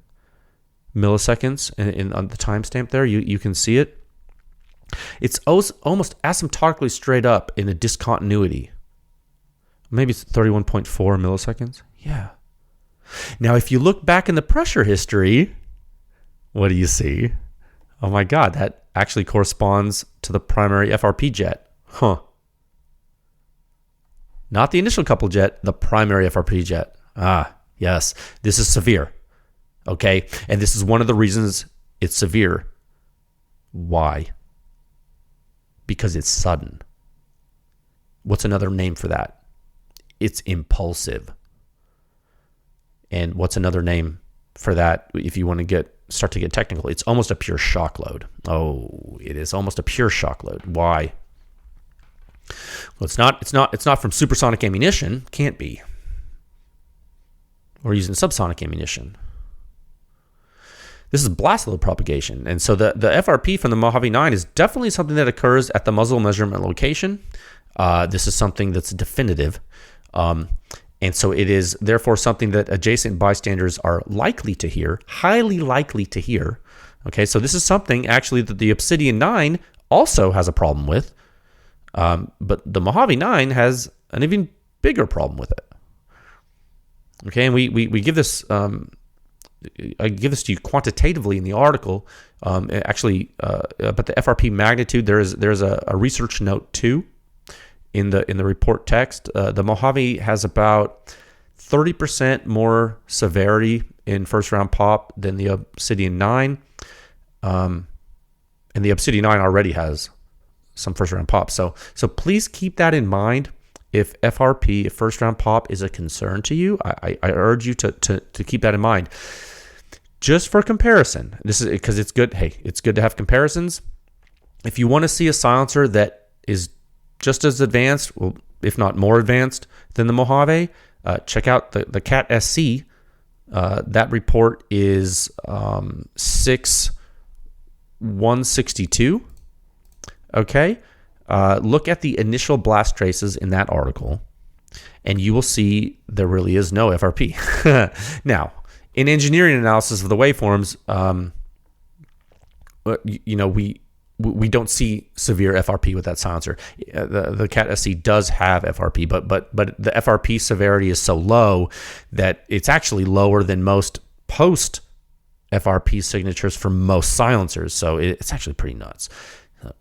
milliseconds on the timestamp there. You can see it. It's almost asymptotically straight up in a discontinuity. Maybe it's 31.4 milliseconds. Yeah. Now, if you look back in the pressure history, what do you see? Oh my God, that actually corresponds to the primary FRP jet. Huh. Not the initial couple jet, the primary FRP jet. Ah, yes. This is severe. Okay? And this is one of the reasons it's severe. Why? Because it's sudden. What's another name for that? It's impulsive. And what's another name for that if you want to start to get technical? It's almost a pure shock load. Oh, it is almost a pure shock load. Why? Well, it's not from supersonic ammunition. Can't be. Or using subsonic ammunition. This is blast load propagation. And so the FRP from the Mojave 9 is definitely something that occurs at the muzzle measurement location. This is something that's definitive. And so it is therefore something that adjacent bystanders are likely to hear, highly likely to hear. Okay, so this is something actually that the Obsidian 9 also has a problem with, but the Mojave 9 has an even bigger problem with it. Okay, and we give this I give this to you quantitatively in the article. But the FRP magnitude, there's a research note too in the report text. The Mojave has about 30% more severity in first round pop than the Obsidian 9. And the Obsidian 9 already has some first round pop. So please keep that in mind. If FRP, if first round pop, is a concern to you, I urge you to keep that in mind. Just for comparison, this is because it's good. Hey, it's good to have comparisons. If you want to see a silencer that is just as advanced, well, if not more advanced than the Mojave, check out the Cat SC. That report is 6/162. Okay. Look at the initial blast traces in that article, and you will see there really is no FRP. Now, in engineering analysis of the waveforms, we don't see severe FRP with that silencer. The Cat SC does have FRP, but the FRP severity is so low that it's actually lower than most post FRP signatures for most silencers. So it's actually pretty nuts.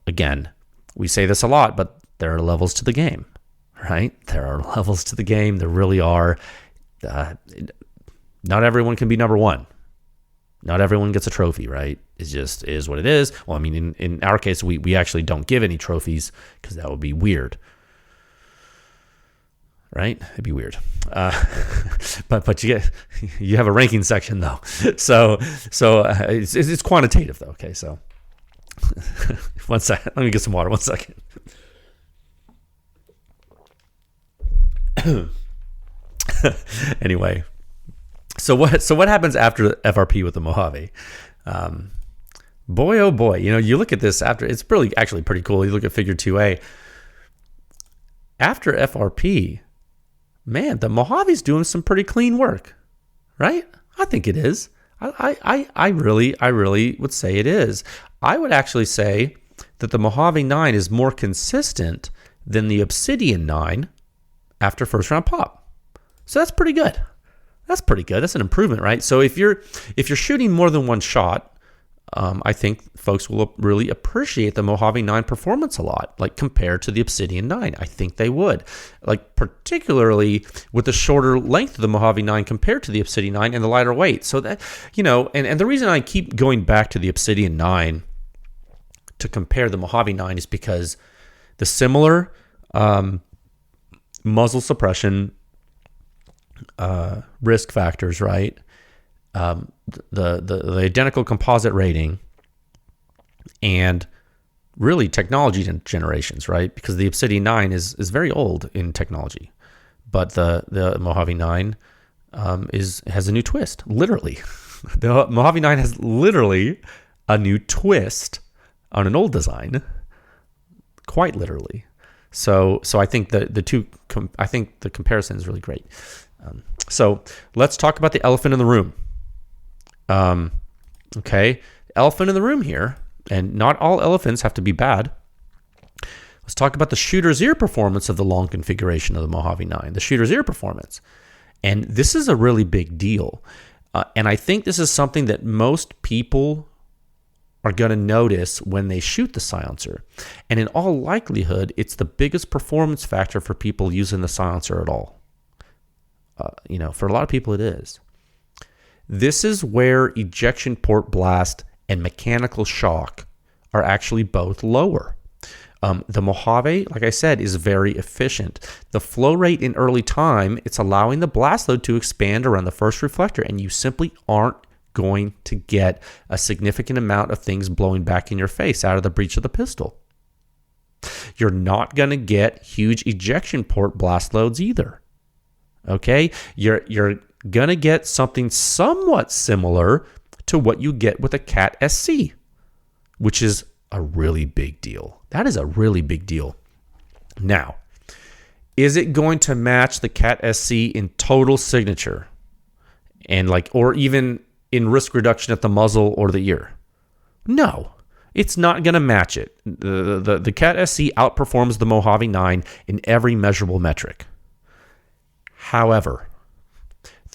Again, we say this a lot, but there are levels to the game, right? There are levels to the game. There really are. Not everyone can be number one. Not everyone gets a trophy, right? It just is what it is. Well, I mean, in our case, we actually don't give any trophies because that would be weird, right? It'd be weird. But you have a ranking section though, so it's quantitative though. Okay, so. One second. Let me get some water. 1 second. Anyway, so what happens after FRP with the Mojave? Boy, oh boy! You look at this after. It's really actually pretty cool. You look at Figure 2A. After FRP, man, the Mojave's doing some pretty clean work, right? I think it is. I really would say it is. I would actually say that the Mojave 9 is more consistent than the Obsidian 9 after first round pop. So that's pretty good. That's an improvement, right? So if you're shooting more than one shot, I think folks will really appreciate the Mojave 9 performance a lot, like compared to the Obsidian 9. I think they would, like particularly with the shorter length of the Mojave 9 compared to the Obsidian 9 and the lighter weight. So that, and the reason I keep going back to the Obsidian 9 to compare the Mojave 9 is because the similar muzzle suppression risk factors, right? The identical composite rating and really technology generations, right? Because the Obsidian 9 is very old in technology, but the Mojave 9 has a new twist. Literally, the Mojave 9 has literally a new twist on an old design, quite literally. So I think I think the comparison is really great. So let's talk about the elephant in the room. Okay, elephant in the room here, and not all elephants have to be bad. Let's talk about the shooter's ear performance of the long configuration of the Mojave 9, the shooter's ear performance. And this is a really big deal. And I think this is something that most people are going to notice when they shoot the silencer. And in all likelihood, it's the biggest performance factor for people using the silencer at all. For a lot of people it is. This is where ejection port blast and mechanical shock are actually both lower. The Mojave, like I said, is very efficient. The flow rate in early time, it's allowing the blast load to expand around the first reflector, and you simply aren't going to get a significant amount of things blowing back in your face out of the breech of the pistol. You're not going to get huge ejection port blast loads either. Okay? You're going to get something somewhat similar to what you get with a Cat SC, which is a really big deal. That is a really big deal. Now, is it going to match the Cat SC in total signature and or even in risk reduction at the muzzle or the ear? No, it's not going to match it. The Cat SC outperforms the Mojave 9 in every measurable metric. However,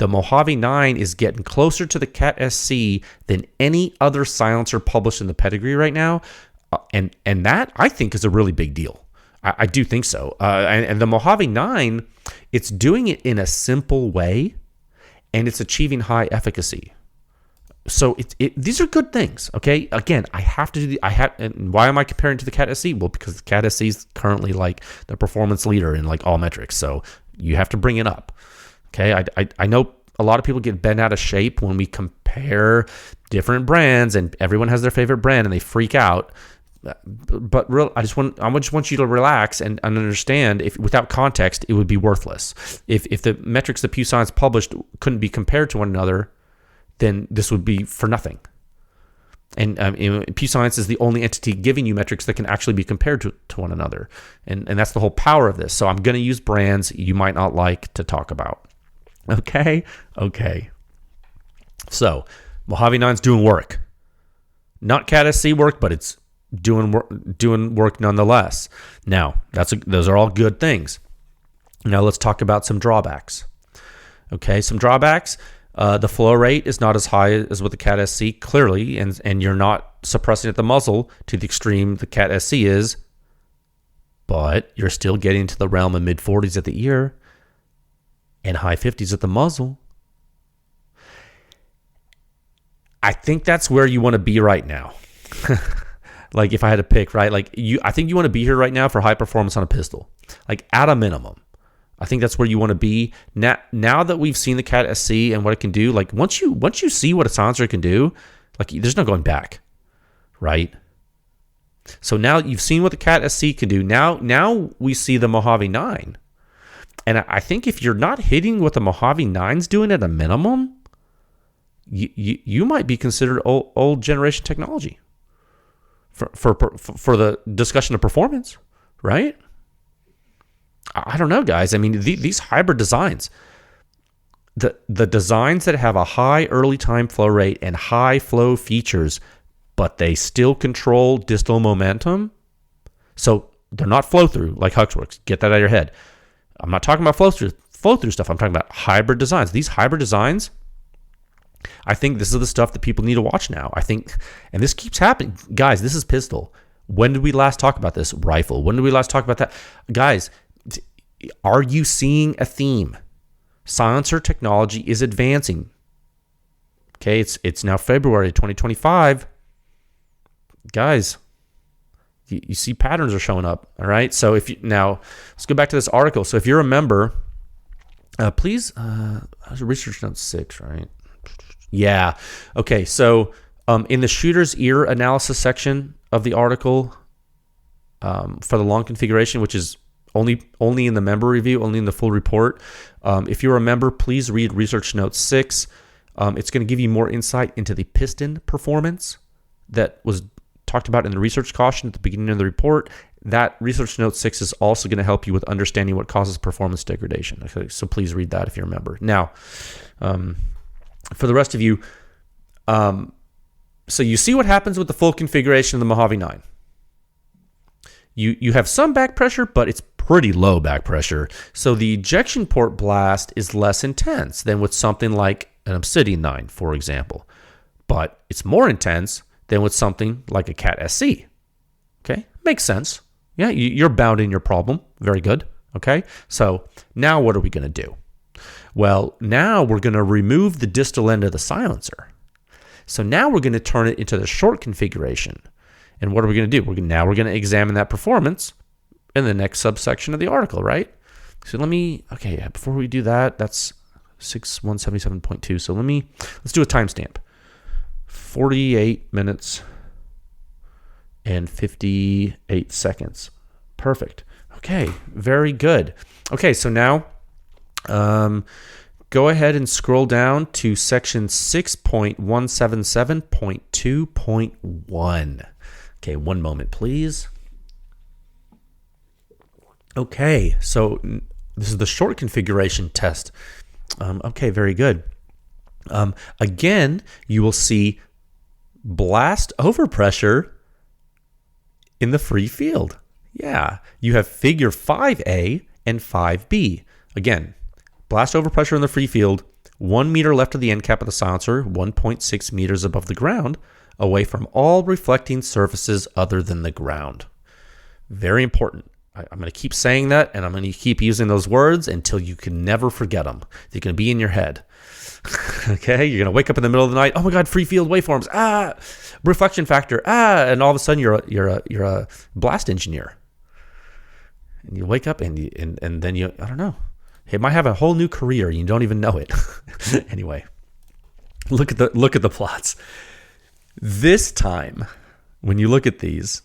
the Mojave 9 is getting closer to the Cat SC than any other silencer published in the pedigree right now. And that, I think, is a really big deal. I do think so. And the Mojave 9, it's doing it in a simple way, and it's achieving high efficacy. So these are good things, okay? Again, and why am I comparing to the Cat SC? Well, because the Cat SC is currently like the performance leader in like all metrics. So you have to bring it up, okay? I know a lot of people get bent out of shape when we compare different brands, and everyone has their favorite brand and they freak out. But I just want you to relax and understand, if without context, it would be worthless. If the metrics that Pew Science published couldn't be compared to one another, then this would be for nothing. And Pew Science is the only entity giving you metrics that can actually be compared to one another. And that's the whole power of this. So I'm going to use brands you might not like to talk about. Okay? So Mojave 9's doing work. Not Cat SC work, but it's doing work nonetheless. Now, those are all good things. Now let's talk about some drawbacks. Okay, some drawbacks. The flow rate is not as high as with the Cat SC, clearly, and you're not suppressing at the muzzle to the extreme the Cat SC is, but you're still getting to the realm of mid-40s at the ear and high 50s at the muzzle. I think that's where you want to be right now. Like, if I had to pick, right? Like, I think you want to be here right now for high performance on a pistol, like at a minimum. I think that's where you want to be. Now that we've seen the Cat SC and what it can do, like once you see what a silencer can do, like there's no going back, right? So now you've seen what the Cat SC can do. Now we see the Mojave 9. And I think if you're not hitting what the Mojave 9's doing at a minimum, you might be considered old generation technology for the discussion of performance, right? I don't know, guys. I mean, these hybrid designs, the designs that have a high early time flow rate and high flow features, but they still control distal momentum. So they're not flow through like Huxworks. Get that out of your head. I'm not talking about flow through stuff. I'm talking about hybrid designs. These hybrid designs, I think this is the stuff that people need to watch now. I think, and this keeps happening. Guys, this is pistol. When did we last talk about this? Rifle. When did we last talk about that? Guys, are you seeing a theme? Silencer technology is advancing. Okay, it's now February 2025. Guys, you see patterns are showing up. All right. So let's go back to this article. So if you're a member, please research note 6, right? Yeah. Okay. So in the shooter's ear analysis section of the article, for the long configuration, which is only in the member review, only in the full report. If you're a member, please read research note 6. It's going to give you more insight into the piston performance that was talked about in the research caution at the beginning of the report. That research note 6 is also going to help you with understanding what causes performance degradation. Okay, so please read that if you're a member. Now, for the rest of you, so you see what happens with the full configuration of the Mojave 9. You have some back pressure, but it's pretty low back pressure. So the ejection port blast is less intense than with something like an Obsidian 9, for example. But it's more intense than with something like a Cat SC. Okay, makes sense. Yeah, you're bounding your problem. Very good. Okay, so now what are we going to do? Well, now we're going to remove the distal end of the silencer. So now we're going to turn it into the short configuration. And what are we going to do? We're going to examine that performance in the next subsection of the article, right? So before we do that, that's 6177.2. So let's do a timestamp. 48 minutes and 58 seconds. Perfect. Okay, very good. Okay, so now go ahead and scroll down to section 6.177.2.1. Okay, one moment, please. Okay, so this is the short configuration test. Okay, very good. Again, you will see blast overpressure in the free field. Yeah, you have figure 5A and 5B. Again, blast overpressure in the free field 1 meter left of the end cap of the silencer, 1.6 meters above the ground, away from all reflecting surfaces other than the ground. Very important. I'm going to keep saying that, and I'm going to keep using those words until you can never forget them. They're going to be in your head. Okay? You're going to wake up in the middle of the night. Oh my God, free field waveforms. Reflection factor. And all of a sudden you're a blast engineer. And you wake up and then you, I don't know. It might have a whole new career. You don't even know it. Anyway, look at the plots. This time, when you look at these,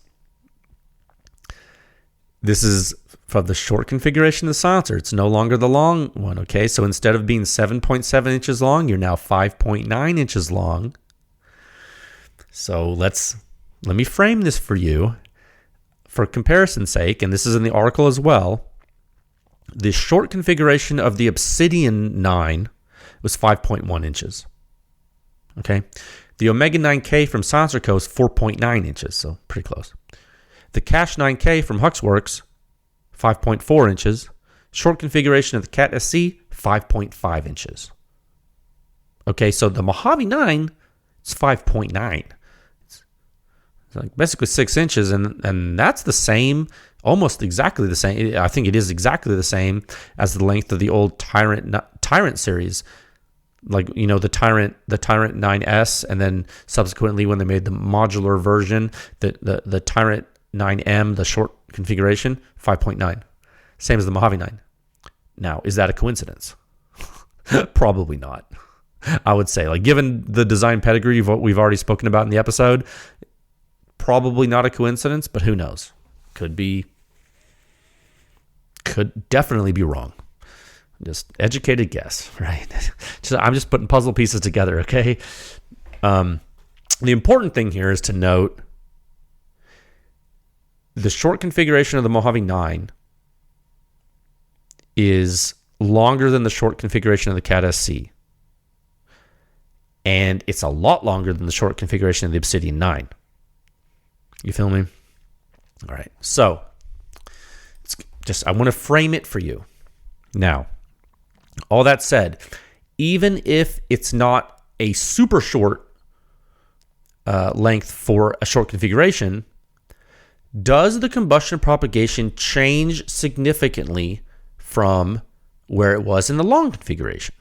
this is for the short configuration of the silencer. It's no longer the long one, okay? So instead of being 7.7 inches long, you're now 5.9 inches long. So let me frame this for you for comparison's sake, and this is in the article as well. The short configuration of the Obsidian 9 was 5.1 inches, okay? The Omega 9K from Silencer Co. is 4.9 inches, so pretty close. The Cache 9K from Huxworks, 5.4 inches. Short configuration of the Cat SC, 5.5 inches. Okay, so the Mojave 9 is 5.9. It's like basically 6 inches, and that's the same, almost exactly the same. I think it is exactly the same as the length of the old Tyrant series. Like, you know, the Tyrant 9S, and then subsequently when they made the modular version, the Tyrant 9M, the short configuration, 5.9. Same as the Mojave 9. Now, is that a coincidence? Probably not. I would say, like, given the design pedigree of what we've already spoken about in the episode, probably not a coincidence, but who knows? Could definitely be wrong. Just educated guess, right? I'm just putting puzzle pieces together, okay? The important thing here is to note the short configuration of the Mojave 9 is longer than the short configuration of the Cat SC. And it's a lot longer than the short configuration of the Obsidian 9. You feel me? All right. So, I want to frame it for you. Now, all that said, even if it's not a super short length for a short configuration, does the combustion propagation change significantly from where it was in the long configuration?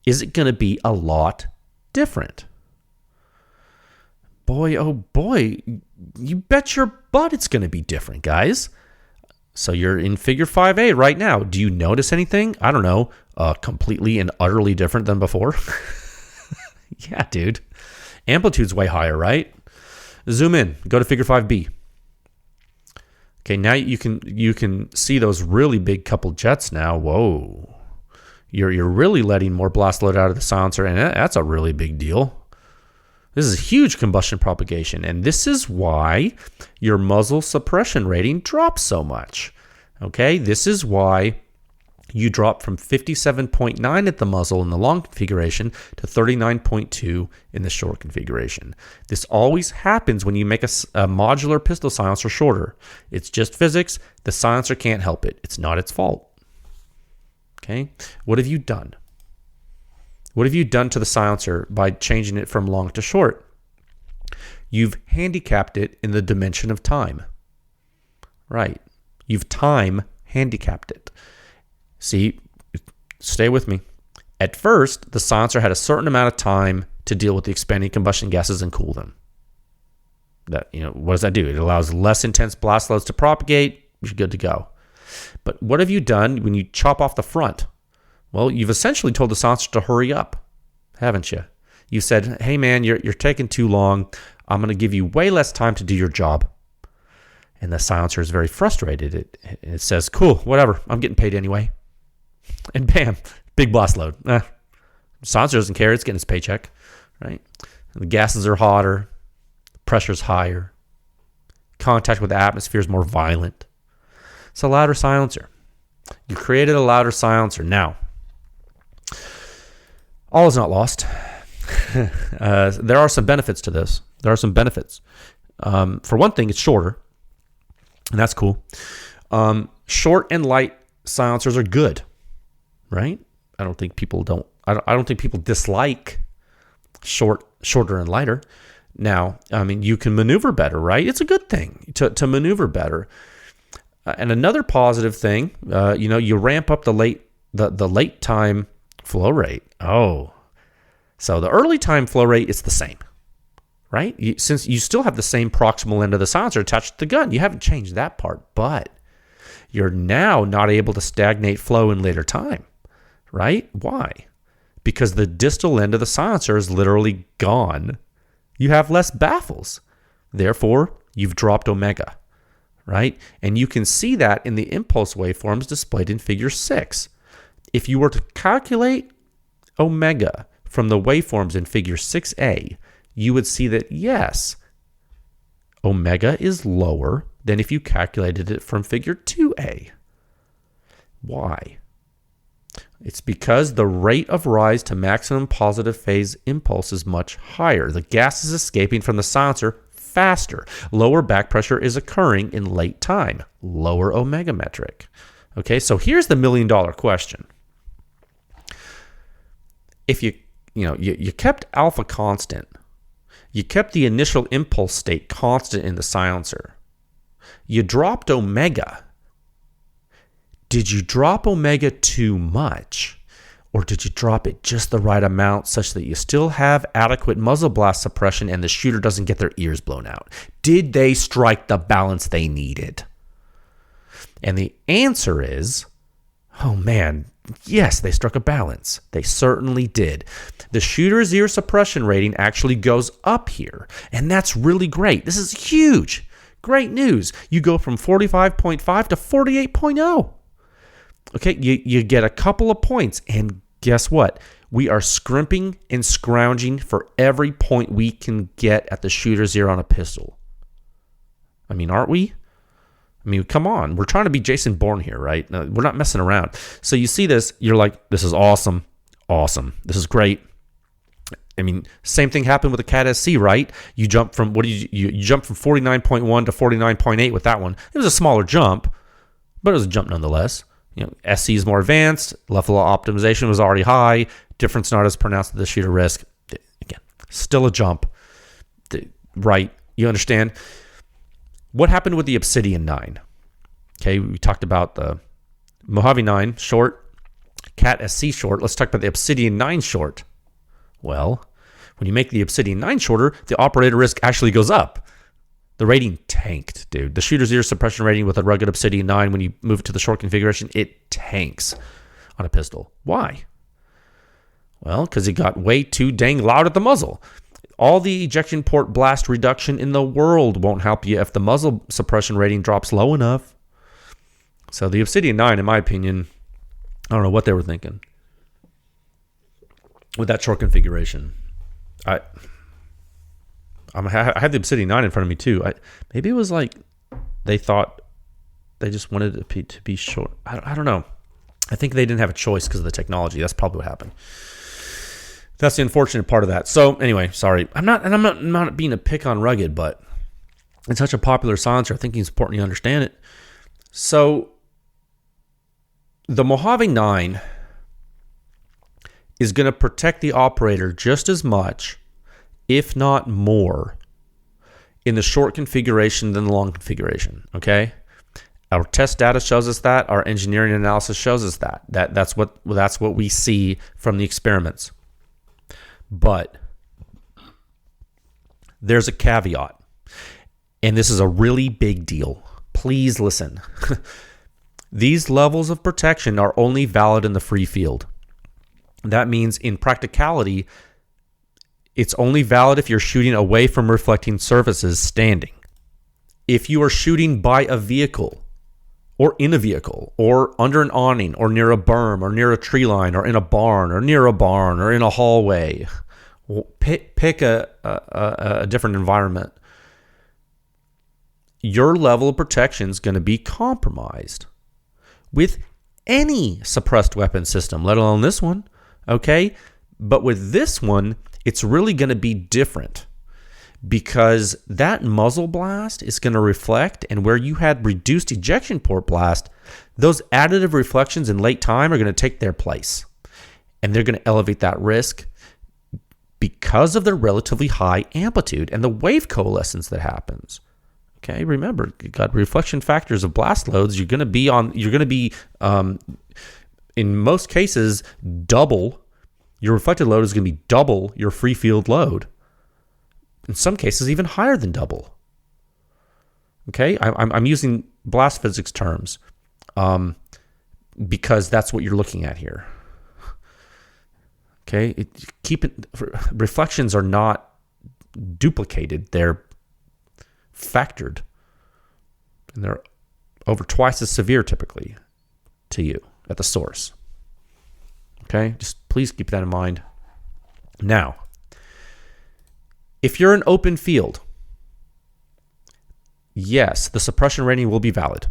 Is it going to be a lot different? Boy, oh boy, you bet your butt it's going to be different, guys. So you're in figure 5A right now. Do you notice anything? I don't know, completely and utterly different than before? Yeah, dude. Amplitude's way higher, right? Zoom in. Go to figure 5B. Okay, now you can see those really big coupled jets now. Whoa. You're really letting more blast load out of the silencer, and that's a really big deal. This is huge combustion propagation, and this is why your muzzle suppression rating drops so much. Okay, this is why you drop from 57.9 at the muzzle in the long configuration to 39.2 in the short configuration. This always happens when you make a modular pistol silencer shorter. It's just physics. The silencer can't help it. It's not its fault. Okay, what have you done? What have you done to the silencer by changing it from long to short? You've handicapped it in the dimension of time. Right. You've time handicapped it. See, stay with me. At first, the silencer had a certain amount of time to deal with the expanding combustion gases and cool them. That, what does that do? It allows less intense blast loads to propagate. You're good to go. But what have you done when you chop off the front? Well, you've essentially told the silencer to hurry up, haven't you? You said, hey man, you're taking too long. I'm going to give you way less time to do your job. And the silencer is very frustrated. It says, cool, whatever. I'm getting paid anyway. And bam, big blast load. Silencer doesn't care. It's getting its paycheck, right? The gases are hotter. Pressure's higher. Contact with the atmosphere is more violent. It's a louder silencer. You created a louder silencer. Now, all is not lost. There are some benefits to this. There are some benefits. For one thing, it's shorter, and that's cool. Short and light silencers are good, right? I don't think people dislike shorter and lighter. Now, I mean, you can maneuver better, right? It's a good thing to maneuver better. And another positive thing, you ramp up the late time flow rate. Oh, so the early time flow rate is the same, right? Since you still have the same proximal end of the silencer attached to the gun, you haven't changed that part, but you're now not able to stagnate flow in later time, right? Why? Because the distal end of the silencer is literally gone. You have less baffles. Therefore, you've dropped omega, right? And you can see that in the impulse waveforms displayed in figure 6. If you were to calculate omega from the waveforms in figure 6a, you would see that, yes, omega is lower than if you calculated it from figure 2a. Why? It's because the rate of rise to maximum positive phase impulse is much higher. The gas is escaping from the silencer faster. Lower back pressure is occurring in late time. Lower omega metric. Okay, so here's the $1 million question. If you kept alpha constant, you kept the initial impulse state constant in the silencer, you dropped omega. Did you drop omega too much, or did you drop it just the right amount such that you still have adequate muzzle blast suppression and the shooter doesn't get their ears blown out? Did they strike the balance they needed? And the answer is, oh man, yes, they struck a balance. They certainly did. The shooter's ear suppression rating actually goes up here, and that's really great. This is huge. Great news. You go from 45.5 to 48.0. Okay, you get a couple of points, and guess what? We are scrimping and scrounging for every point we can get at the shooter's ear on a pistol. I mean, aren't we? I mean, come on. We're trying to be Jason Bourne here, right? No, we're not messing around. So you see this, you're like, this is awesome. Awesome. This is great. I mean, same thing happened with the Cat SC, right? You jump from, you jump from 49.1 to 49.8 with that one. It was a smaller jump, but it was a jump nonetheless. SC is more advanced. Level of optimization was already high. Difference not as pronounced at the shooter risk. Again, still a jump, right? You understand? What happened with the Obsidian 9? Okay, we talked about the Mojave 9 short, Cat SC short. Let's talk about the Obsidian 9 short. Well, when you make the Obsidian 9 shorter, the operator risk actually goes up. The rating tanked, dude. The shooter's ear suppression rating with a rugged Obsidian 9, when you move it to the short configuration, it tanks on a pistol. Why? Well, because it got way too dang loud at the muzzle. All the ejection port blast reduction in the world won't help you if the muzzle suppression rating drops low enough. So the Obsidian 9, in my opinion, I don't know what they were thinking with that short configuration. I had the Obsidian 9 in front of me too. Maybe it was like they thought they just wanted it to be short. I don't know. I think they didn't have a choice because of the technology. That's probably what happened. That's the unfortunate part of that. So anyway, sorry. I'm not being a pick on rugged, but it's such a popular silencer. I think it's important you understand it. So the Mojave 9 is going to protect the operator just as much, if not more, in the short configuration than the long configuration, okay? Our test data shows us that. Our engineering analysis shows us that. That's what we see from the experiments. But there's a caveat, and this is a really big deal. Please listen. These levels of protection are only valid in the free field. That means in practicality, it's only valid if you're shooting away from reflecting surfaces standing. If you are shooting by a vehicle, or in a vehicle, or under an awning, or near a berm, or near a tree line, or in a barn, or near a barn, or in a hallway, pick a different environment, your level of protection is going to be compromised with any suppressed weapon system, let alone this one, okay? But with this one, it's really going to be different, because that muzzle blast is going to reflect, and where you had reduced ejection port blast, those additive reflections in late time are going to take their place. and they're going to elevate that risk because of the relatively high amplitude and the wave coalescence that happens. Okay, remember, you got reflection factors of blast loads. You're going to be in most cases, double. Your reflected load is going to be double your free field load. In some cases, even higher than double. Okay, I'm using blast physics terms because that's what you're looking at here. Okay, reflections are not duplicated; they're factored, and they're over twice as severe typically to you at the source. Okay, just please keep that in mind. Now, if you're an open field, yes, the suppression rating will be valid.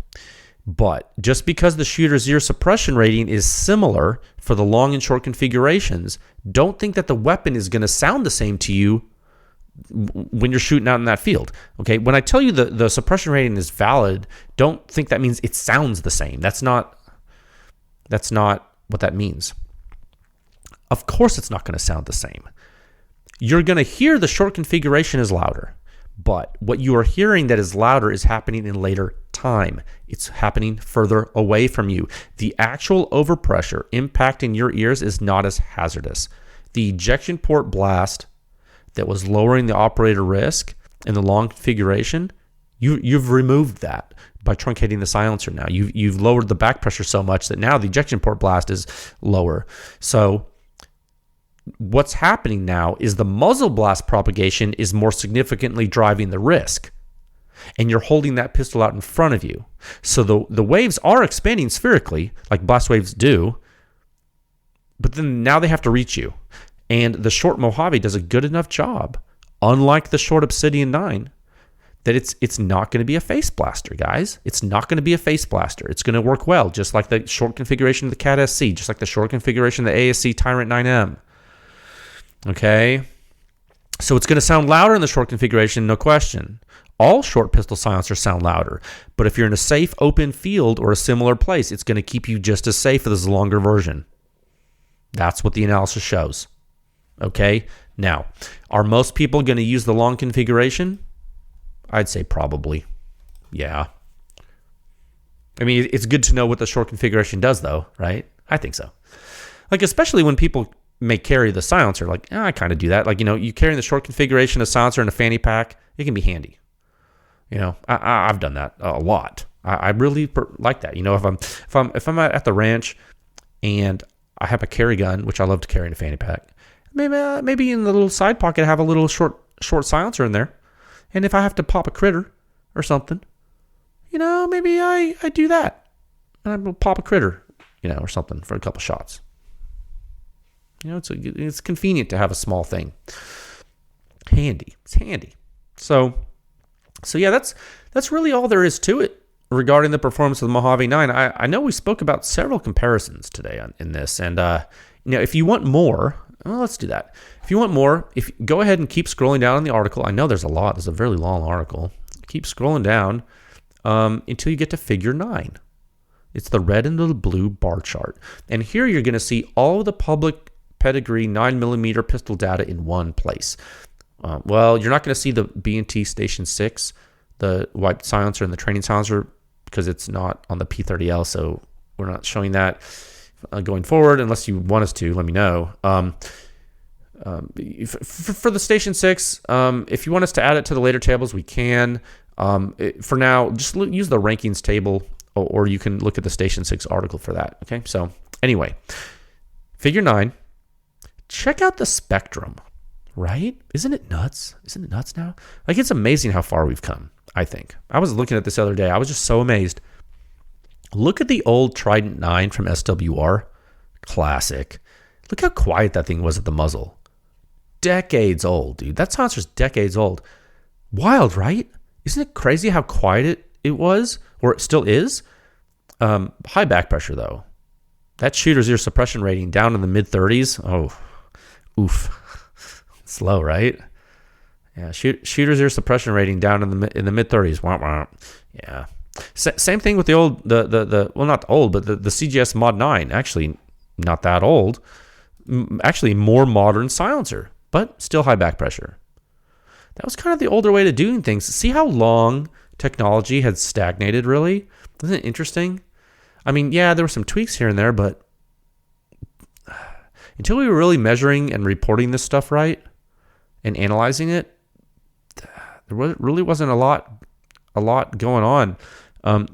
But just because the shooter's ear suppression rating is similar for the long and short configurations, don't think that the weapon is going to sound the same to you when you're shooting out in that field. Okay, when I tell you the suppression rating is valid, don't think that means it sounds the same. That's not what that means. Of course it's not going to sound the same. You're going to hear the short configuration is louder, but what you are hearing that is louder is happening in later time. It's happening further away from you. The actual overpressure impacting your ears is not as hazardous. The ejection port blast that was lowering the operator risk in the long configuration, you've removed that by truncating the silencer now. You've lowered the back pressure so much that now the ejection port blast is lower. So what's happening now is the muzzle blast propagation is more significantly driving the risk. And you're holding that pistol out in front of you. So the waves are expanding spherically, like blast waves do, but then now they have to reach you. And the short Mojave does a good enough job, unlike the short Obsidian 9, that it's not going to be a face blaster, guys. It's not going to be a face blaster. It's going to work well, just like the short configuration of the Cat SC, just like the short configuration of the ASC Tyrant 9M. Okay? So it's going to sound louder in the short configuration, no question. All short pistol silencers sound louder. But if you're in a safe open field or a similar place, it's going to keep you just as safe as the longer version. That's what the analysis shows. Okay? Now, are most people going to use the long configuration? I'd say probably. Yeah. I mean, it's good to know what the short configuration does, though, right? I think so. Like, especially when people may carry the silencer. Like, I kind of do that. Like, you carry the short configuration of silencer in a fanny pack, it can be handy. I've done that a lot. I really like that. If I'm at the ranch and I have a carry gun, which I love to carry in a fanny pack, maybe in the little side pocket I have a little short silencer in there. And if I have to pop a critter or something, maybe I do that. And I will pop a critter, or something for a couple shots. It's convenient to have a small thing. Handy. It's handy. So yeah, that's really all there is to it regarding the performance of the Mojave 9. I know we spoke about several comparisons today in this, and if you want more, let's do that. If you want more, go ahead and keep scrolling down on the article. I know there's a lot. There's a very long article. Keep scrolling down until you get to Figure 9. It's the red and the blue bar chart, and here you're going to see all of the public pedigree 9mm pistol data in one place. Well, you're not going to see the B&T Station 6, the wiped silencer and the training silencer, because it's not on the P30L, so we're not showing that going forward unless you want us to. Let me know. For the Station 6, if you want us to add it to the later tables, we can. For now, just use the rankings table, or you can look at the Station 6 article for that. Okay, so anyway, Figure 9. Check out the spectrum. Right? Isn't it nuts? Isn't it nuts now? Like, it's amazing how far we've come, I think. I was looking at this the other day. I was just so amazed. Look at the old Trident 9 from SWR. Classic. Look how quiet that thing was at the muzzle. Decades old, dude. That silencer's decades old. Wild, right? Isn't it crazy how quiet it was? Or it still is? High back pressure, though. That shooter's ear suppression rating down in the mid-30s. Oh, oof. Slow, right? Yeah, shooter's ear suppression rating down in the mid-30s. Wah, wah. Yeah. Same thing with the old, well, not old, but the CGS Mod 9. Actually, not that old. actually more modern silencer, but still high back pressure. That was kind of the older way to doing things. See how long technology had stagnated, really? Isn't it interesting? I mean, yeah, there were some tweaks here and there, but until we were really measuring and reporting this stuff right and analyzing it, there really wasn't a lot going on.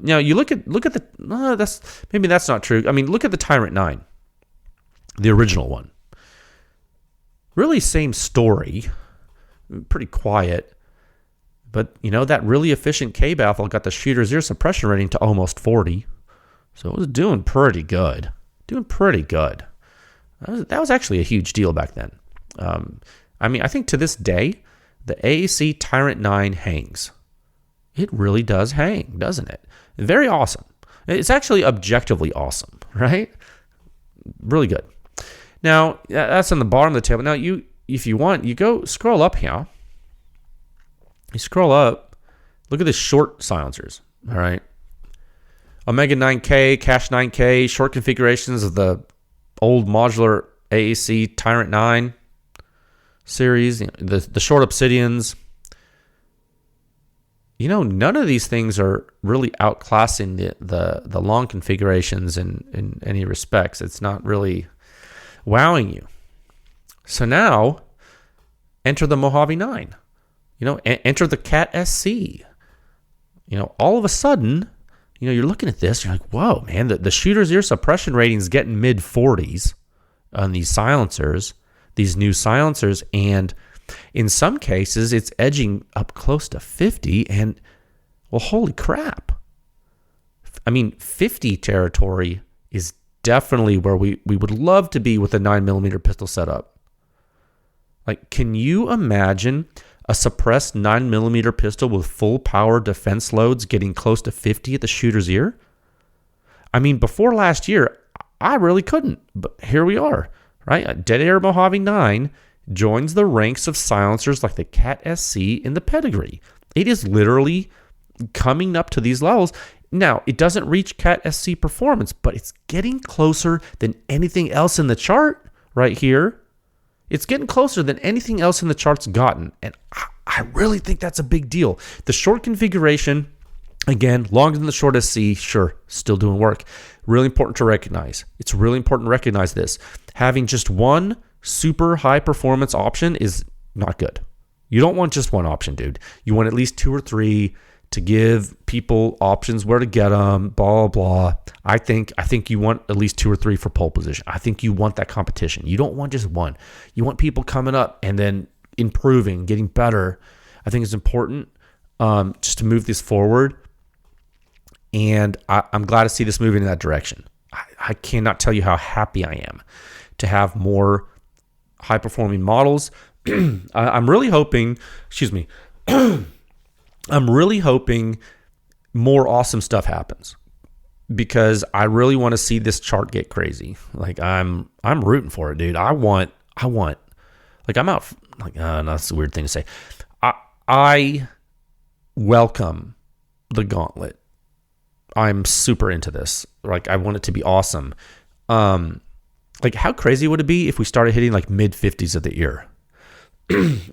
Now you look at the that's not true. I mean, look at the Tyrant 9, the original one. Really same story, pretty quiet, but that really efficient K-baffle got the shooter's ear suppression rating to almost 40, so it was doing pretty good. That was actually a huge deal back then. I mean, I think to this day, the AAC Tyrant 9 hangs. It really does hang, doesn't it? Very awesome. It's actually objectively awesome, right? Really good. Now, that's on the bottom of the table. Now, if you want, you go scroll up here. You scroll up, look at the short silencers, all right? Omega 9K, Cache 9K, short configurations of the old modular AAC Tyrant 9 series, the short Obsidians. None of these things are really outclassing the long configurations in any respects. It's not really wowing you. So now, enter the Mojave 9. Enter the Cat SC. All of a sudden, you're looking at this, you're like, whoa, man, the shooter's ear suppression rating is getting mid-40s on these silencers, these new silencers, and in some cases, it's edging up close to 50, and, well, holy crap. I mean, 50 territory is definitely where we would love to be with a 9mm pistol setup. Like, can you imagine a suppressed 9mm pistol with full power defense loads getting close to 50 at the shooter's ear? I mean, before last year, I really couldn't, but here we are, right? A Dead Air Mojave 9 joins the ranks of silencers like the Cat SC in the pedigree. It is literally coming up to these levels. Now, it doesn't reach Cat SC performance, but it's getting closer than anything else in the chart right here. It's getting closer than anything else in the chart's gotten, and I really think that's a big deal. The short configuration, again, longer than the short SC, sure, still doing work. Really important to recognize. It's really important to recognize this. Having just one super high performance option is not good. You don't want just one option, dude. You want at least 2 or 3 to give people options where to get them, blah, blah. I think you want at least 2 or 3 for pole position. I think you want that competition. You don't want just one. You want people coming up and then improving, getting better. I think it's important just to move this forward. And I'm glad to see this moving in that direction. I cannot tell you how happy I am to have more high-performing models. I'm really hoping, I'm really hoping more awesome stuff happens, because I really want to see this chart get crazy. Like I'm rooting for it, dude. I want like I'm out like no, that's a weird thing to say. I welcome the gauntlet. I'm super into this. Like I want it to be awesome. Like how crazy would it be if we started hitting like mid 50s of the ear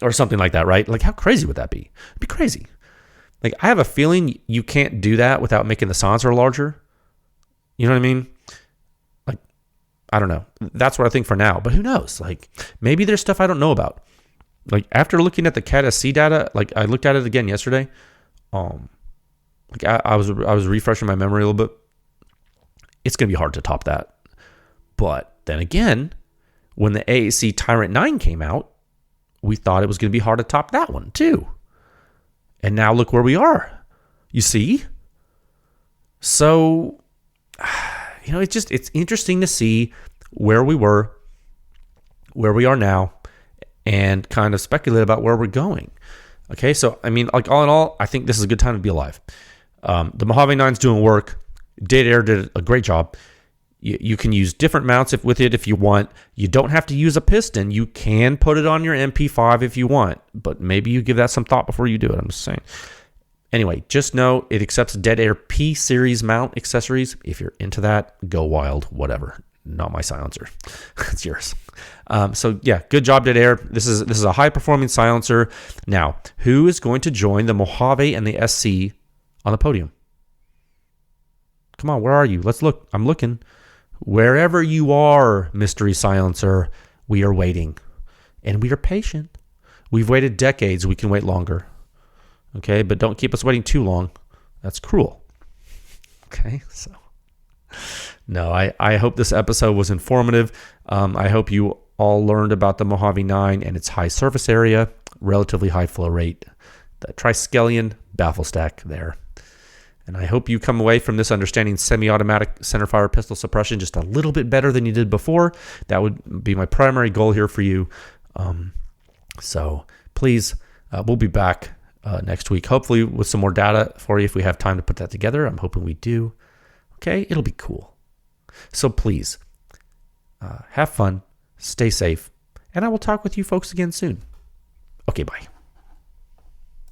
or something like that, right? Like how crazy would that be? It'd be crazy. Like I have a feeling you can't do that without making the silencer larger. You know what I mean? Like, I don't know. That's what I think for now, but who knows? Like maybe there's stuff I don't know about. Like after looking at the Cat SC data, like I looked at it again yesterday. Like I was refreshing my memory a little bit. It's going to be hard to top that. But then again, when the AAC Tyrant 9 came out, we thought it was going to be hard to top that one too. And now look where we are. You see? So, it's interesting to see where we were, where we are now, and kind of speculate about where we're going. Okay, so, I mean, like all in all, I think this is a good time to be alive. The Mojave 9's doing work. Data Air did a great job. You can use different mounts with it if you want. You don't have to use a piston. You can put it on your MP5 if you want, but maybe you give that some thought before you do it. I'm just saying. Anyway, just know it accepts Dead Air P series mount accessories. If you're into that, go wild, whatever. not my silencer. It's yours. So yeah, good job, Dead Air. This is a high performing silencer. Now, who is going to join the Mojave and the SC on the podium? Come on, where are you? Let's look. I'm looking. Wherever you are, mystery silencer, we are waiting. And we are patient. We've waited decades. We can wait longer. Okay, but don't keep us waiting too long. That's cruel. Okay, so no, I hope this episode was informative. I hope you all learned about the Mojave 9 and its high surface area, relatively high flow rate, the Triskelion baffle stack there. And I hope you come away from this understanding semi-automatic centerfire pistol suppression just a little bit better than you did before. That would be my primary goal here for you. So please, we'll be back next week, hopefully with some more data for you if we have time to put that together. I'm hoping we do. Okay, it'll be cool. So please, have fun, stay safe, and I will talk with you folks again soon. Okay, bye.